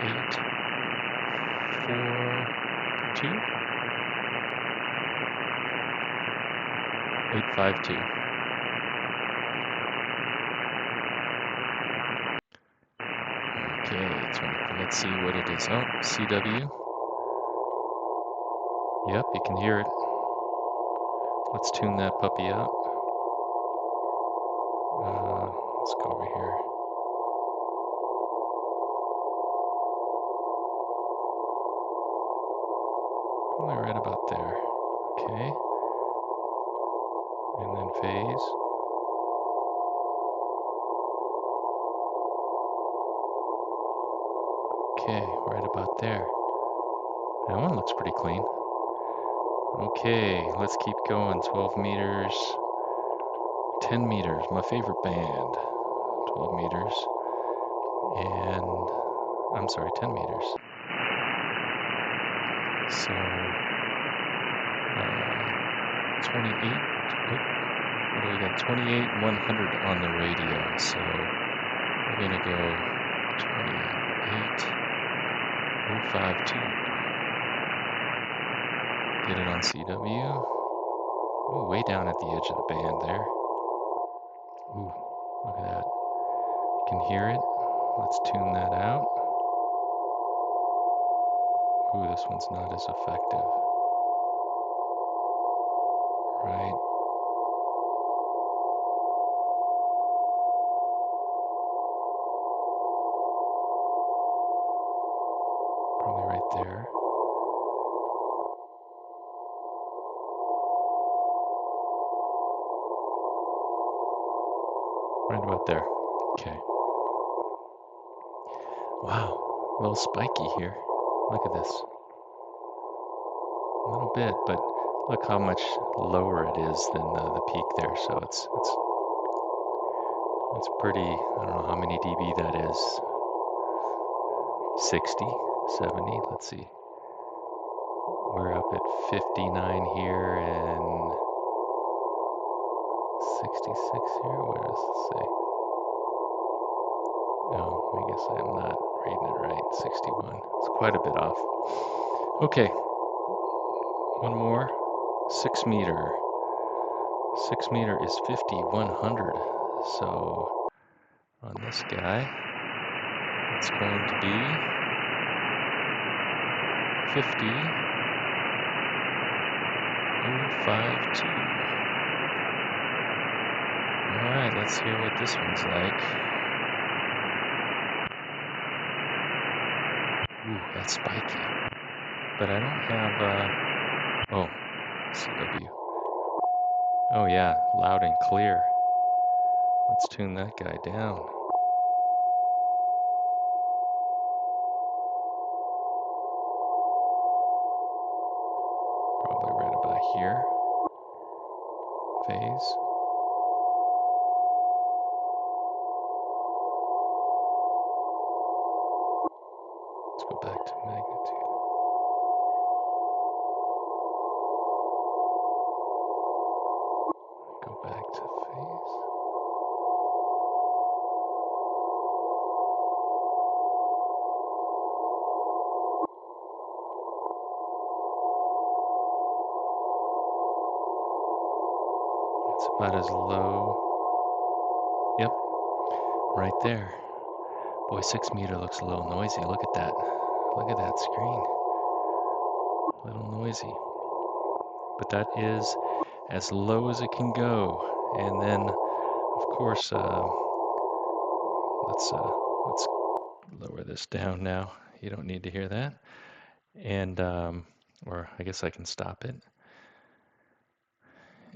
8, 4, 2? 852. Okay, let's see what it is. Oh, CW. Yep, you can hear it. Let's tune that puppy out. Let's go over here. Only right about there. Okay. And then phase. Okay, right about there. That one looks pretty clean. Okay, let's keep going. 12 meters. 10 meters, my favorite band. 12 meters. And, I'm sorry, 10 meters. So, 28, what do we got? 28,100 on the radio. So, we're going to go 28,052. Get it on CW. Oh, way down at the edge of the band there. Ooh, look at that. You can hear it. Let's tune that out. Ooh, this one's not as effective. Right. Probably right there. Right about there. Okay. Wow, a little spiky here. Look at this. A little bit, but look how much lower it is than the peak there. So it's pretty. I don't know how many dB that is. 60, 70. Let's see. We're up at 59 here, and 66 here. What does it say? Oh, I guess I'm not reading it right. 61. It's quite a bit off. Okay, one more. 6 meter. 6 meter is 5100. So on this guy, it's going to be 50,052. All right, let's hear what this one's like. Ooh, that's spiky. But I don't have, oh, CW. Oh yeah, loud and clear. Let's tune that guy down. Probably right about here. Phase. Let's go back to magnitude. Go back to phase. It's about as low. Yep, right there. Boy, 6 meter looks a little noisy. Look at that. Look at that screen. A little noisy. But that is as low as it can go. And then, of course, let's lower this down now. You don't need to hear that. And, or I guess I can stop it.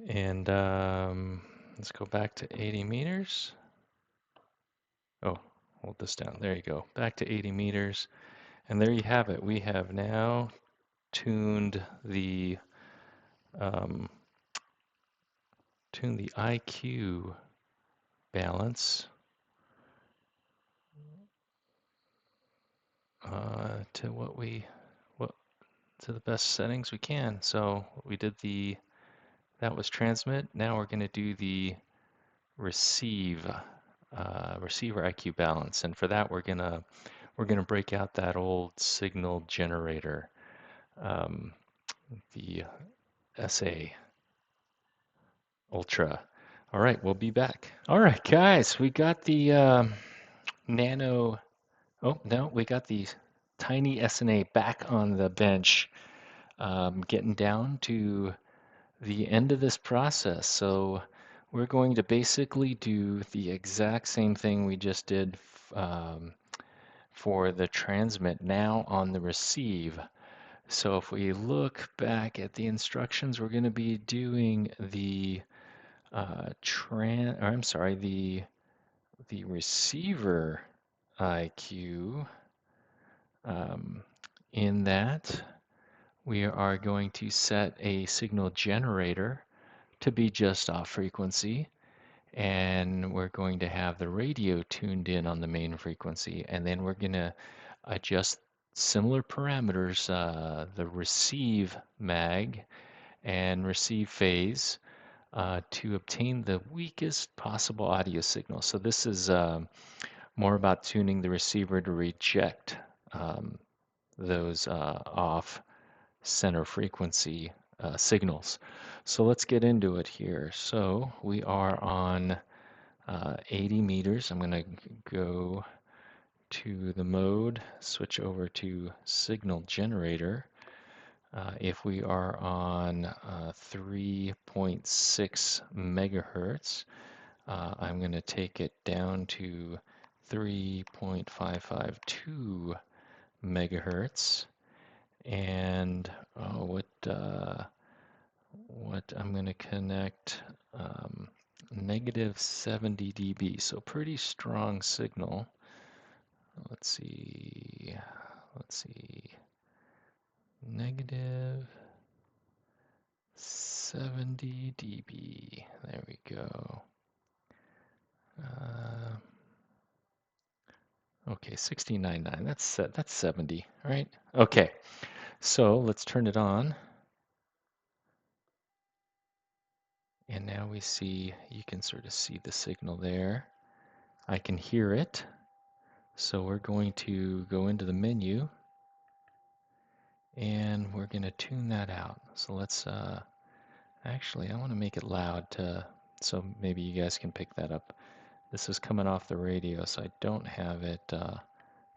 And let's go back to 80 meters. Oh, hold this down. There you go. Back to 80 meters. And there you have it. We have now tuned the IQ balance to to the best settings we can. So we did that was transmit. Now we're going to do the receiver IQ balance, and for that we're gonna break out that old signal generator, the SA Ultra. All right, we'll be back. All right, guys, we got the nano. Oh no, we got the tiny SNA back on the bench, getting down to the end of this process. So we're going to basically do the exact same thing we just did for the transmit now on the receive. So if we look back at the instructions, we're going to be doing the the receiver IQ. In that, we are going to set a signal generator to be just off frequency, and we're going to have the radio tuned in on the main frequency, and then we're going to adjust similar parameters, the receive mag and receive phase, to obtain the weakest possible audio signal. So this is more about tuning the receiver to reject those off center frequency signals. So let's get into it here. So we are on 80 meters. I'm going to go to the mode, switch over to signal generator. If we are on 3.6 megahertz, I'm going to take it down to 3.552 megahertz. And what I'm going to connect negative 70 dB, so pretty strong signal. Let's see, negative 70 dB. There we go. Okay, 69.9. That's 70, right? Okay, so let's turn it on. And now we see, you can sort of see the signal there. I can hear it. So we're going to go into the menu and we're going to tune that out. So let's, actually, I want to make it loud so maybe you guys can pick that up. This is coming off the radio, so I don't have it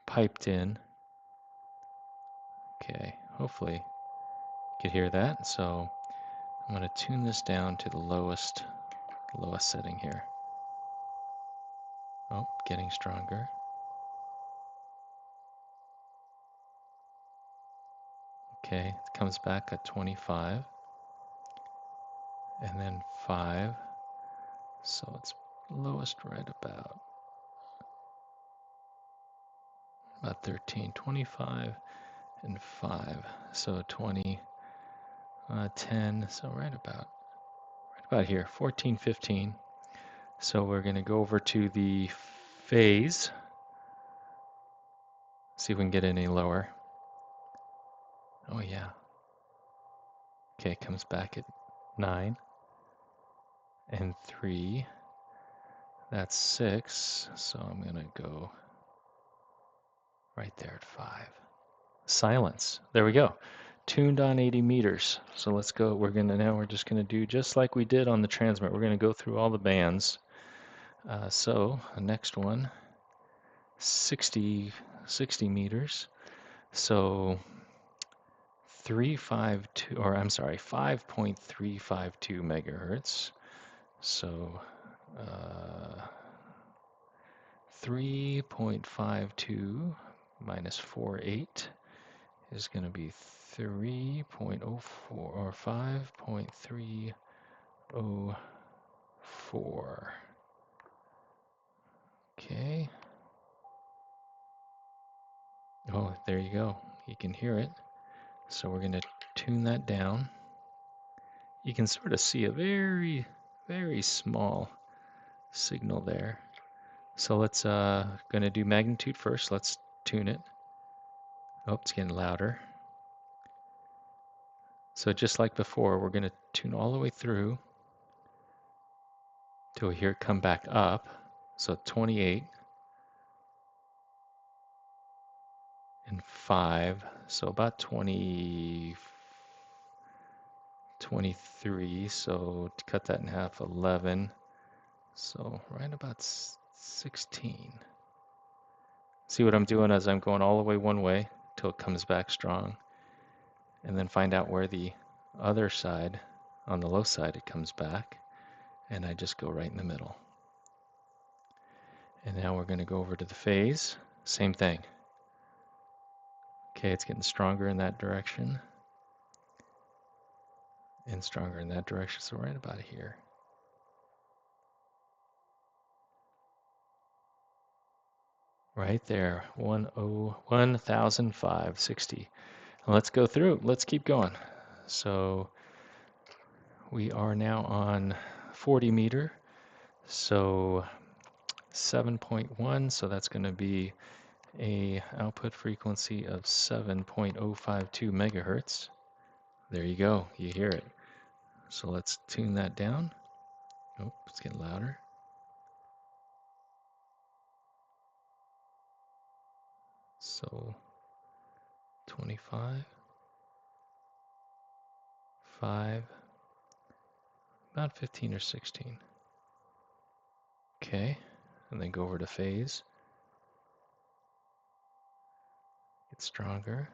piped in. Okay, hopefully you could hear that. So I'm going to tune this down to the lowest setting here. Oh, getting stronger. Okay, it comes back at 25. And then 5. So it's lowest right about 13, 25, and 5. So 20, 10, so right about here, 14, 15. So we're going to go over to the phase, see if we can get any lower. Oh yeah. Okay, it comes back at 9 and 3. That's 6, so I'm going to go right there at 5. Silence. There we go. Tuned on 80 meters. So let's go. We're just gonna do just like we did on the transmit. We're gonna go through all the bands. So the next one, 60 meters. So 352, or I'm sorry, 5.352 megahertz. So 3.52 minus 48 is going to be 3.04 or 5.304. Okay. Oh, there you go. You can hear it. So we're going to tune that down. You can sort of see a very, very small signal there. So let's going to do magnitude first. Let's tune it. Oh, it's getting louder. So just like before, we're going to tune all the way through till we hear it come back up. So 28 and 5, so about 23, so to cut that in half, 11, so right about 16. See what I'm doing as I'm going all the way one way till it comes back strong, and then find out where the other side, on the low side, it comes back, and I just go right in the middle. And now we're going to go over to the phase, same thing. Okay, it's getting stronger in that direction and stronger in that direction, so right about here. Right there, 1,560. Let's go through. Let's keep going. So we are now on 40 meter. So 7.1. So that's going to be a output frequency of 7.052 megahertz. There you go. You hear it. So let's tune that down. Oh, it's getting louder. So 25, 5, about 15 or 16. Okay, and then go over to phase. Get stronger.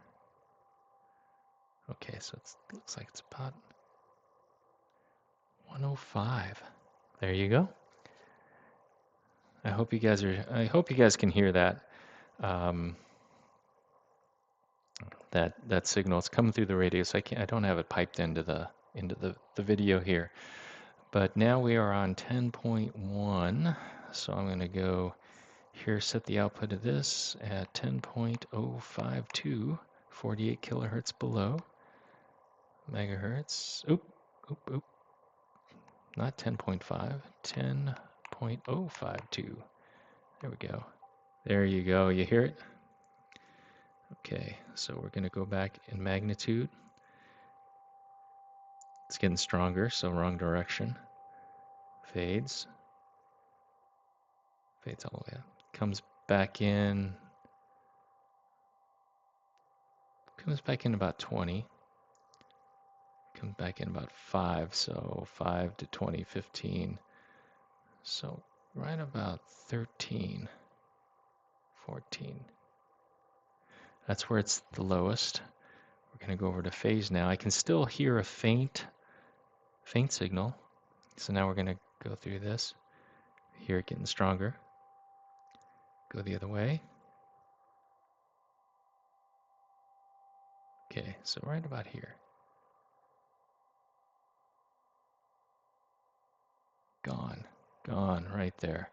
Okay, so it looks like it's about 105. There you go. I hope you guys can hear that. That signal. It's coming through the radio, so I don't have it piped into the video here. But now we are on 10.1, so I'm going to go here, set the output of this at 10.052, 48 kilohertz below megahertz. Oop, not 10.5, 10.052. There we go. There you go. You hear it? Okay, so we're going to go back in magnitude. It's getting stronger, so wrong direction. Fades. Fades all the way up. Comes back in. Comes back in about 20. Comes back in about 5. So 5 to 20, 15. So right about 13, 14. That's where it's the lowest. We're going to go over to phase now. I can still hear a faint signal. So now we're going to go through this. Hear it getting stronger. Go the other way. Okay, so right about here. Gone right there.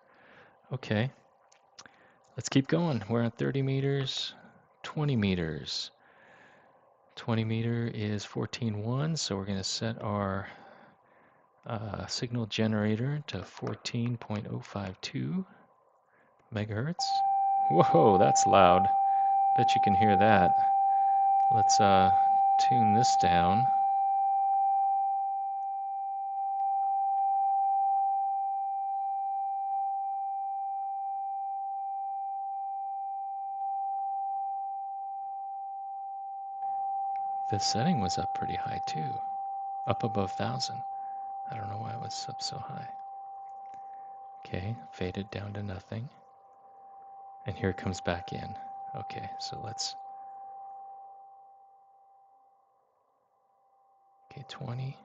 Okay, let's keep going. We're at 30 meters, 20 meters. 20 meter is 14.1, so we're going to set our signal generator to 14.052 megahertz. Whoa, that's loud. Bet you can hear that. Let's tune this down. The setting was up pretty high too, up above 1,000. I don't know why it was up so high. Okay, faded down to nothing. And here it comes back in. Okay, so let's... Okay, 20,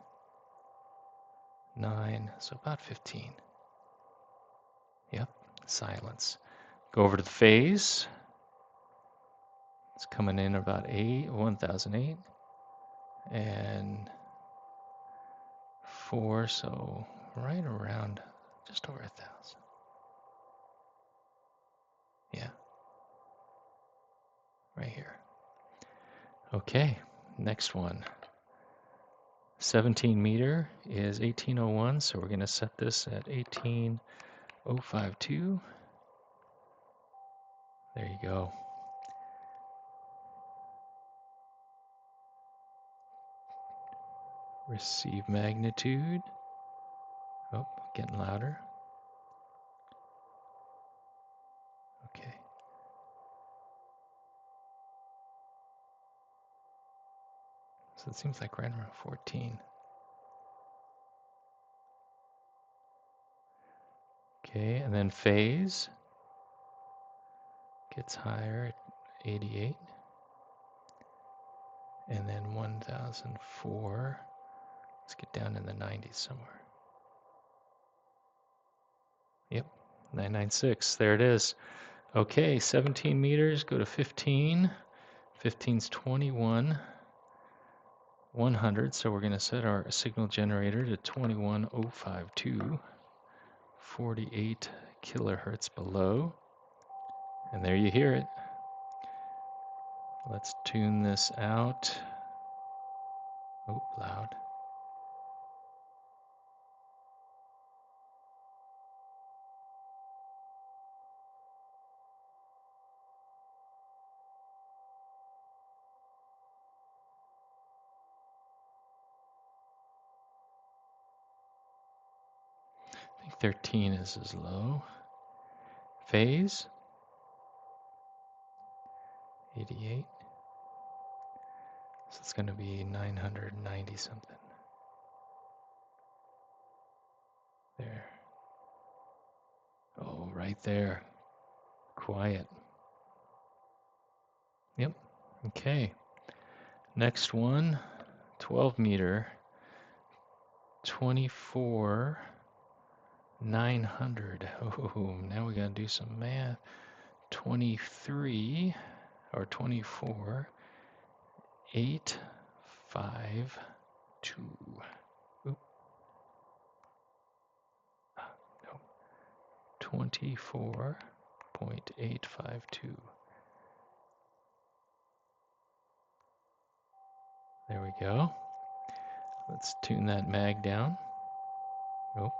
9, so about 15. Yep, silence. Go over to the phase. It's coming in about 1,008. And 4, so right around just over 1,000. Yeah, right here. Okay, next one. 17 meter is 1801, so we're going to set this at 18.052. There you go. Receive magnitude. Oh, getting louder. Okay. So it seems like right around 14. Okay, and then phase gets higher at 88. And then 1004. Let's get down in the 90s somewhere. Yep, 996. There it is. Okay, 17 meters, go to 15. 15's 21. 100, so we're going to set our signal generator to 21.052. 48 kilohertz below. And there you hear it. Let's tune this out. Oh, loud. I think 13 is as low. Phase 88. So it's going to be 990 something. There. Oh, right there. Quiet. Yep. Okay. Next one, 12 meter, 24,900. Oh, now we got to do some math. 23 or 24, 852. Oop. No. 24.852. There we go. Let's tune that mag down. Oh,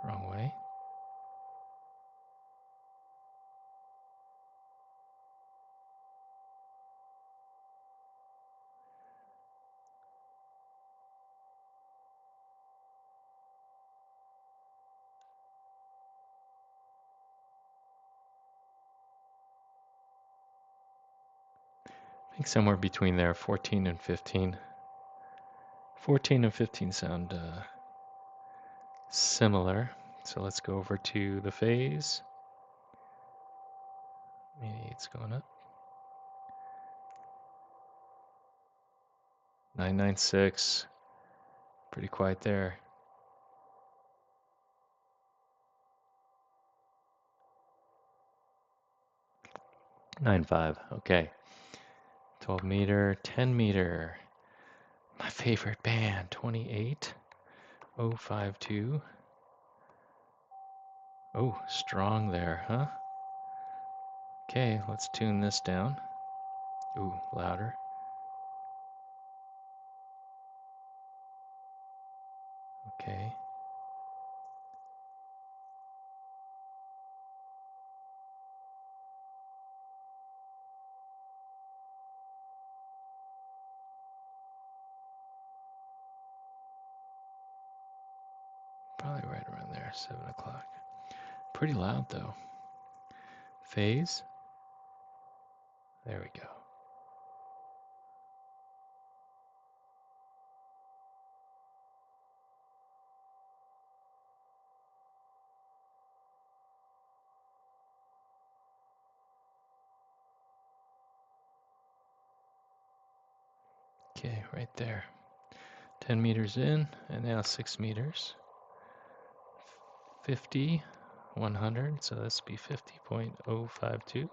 wrong way. I think somewhere between there, 14 and 15. 14 and 15 sound similar. So let's go over to the phase. Maybe it's going up. 996. Pretty quiet there. 9.5. Okay. 12 meter, 10 meter. My favorite band, 28052. Oh, strong there, huh? Okay, let's tune this down. Ooh, louder. Okay. Probably right around there, 7 o'clock. Pretty loud though. Phase. There we go. Okay, right there. 10 meters in, and now 6 meters. 50, 100, so this would be 50.052.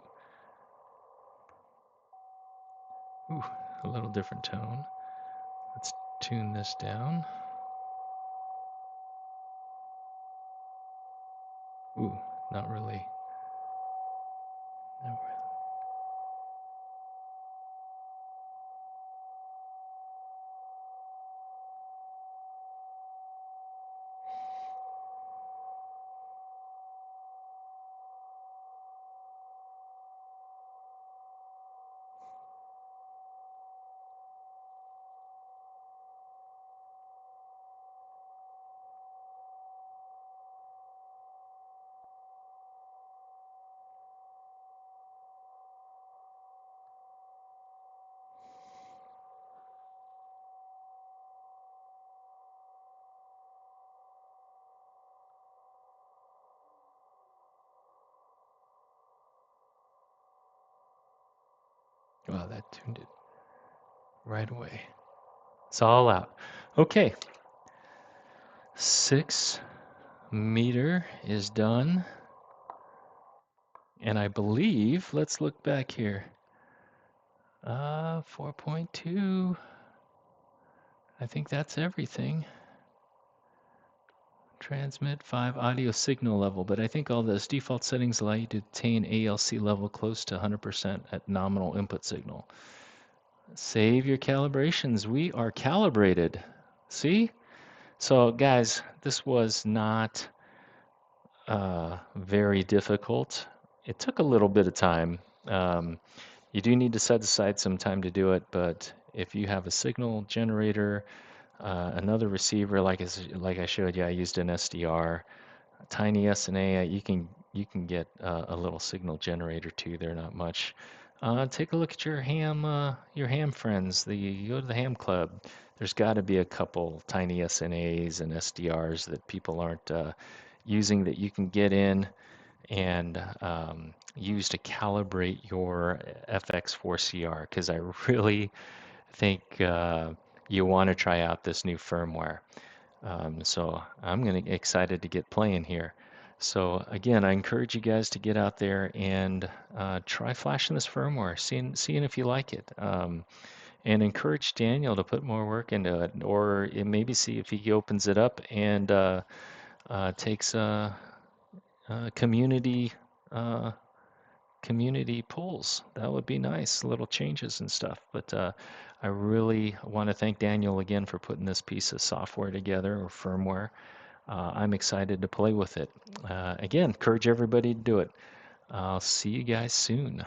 Ooh, a little different tone. Let's tune this down. Ooh, not really. No. Wow, that tuned it right away. It's all out. Okay. 6 meter is done. And I believe, let's look back here. 4.2. I think that's everything. Transmit 5 audio signal level, but I think all those default settings allow you to attain ALC level close to 100% at nominal input signal. Save your calibrations. We are calibrated. See? So guys, this was not very difficult. It took a little bit of time. You do need to set aside some time to do it, but if you have a signal generator, another receiver, like I showed you, I used an SDR, a tiny SNA. You can get a little signal generator too. They're not much. Take a look at your ham friends. You go to the ham club. There's got to be a couple tiny SNAs and SDRs that people aren't using that you can get in and use to calibrate your FX-4CR, because I really think you want to try out this new firmware. So I'm excited to get playing here. So again, I encourage you guys to get out there and try flashing this firmware, seeing if you like it. And encourage Daniel to put more work into it, or maybe see if he opens it up and takes community community polls. That would be nice, little changes and stuff. But I really want to thank Daniel again for putting this piece of software together, or firmware. I'm excited to play with it. Again, encourage everybody to do it. I'll see you guys soon.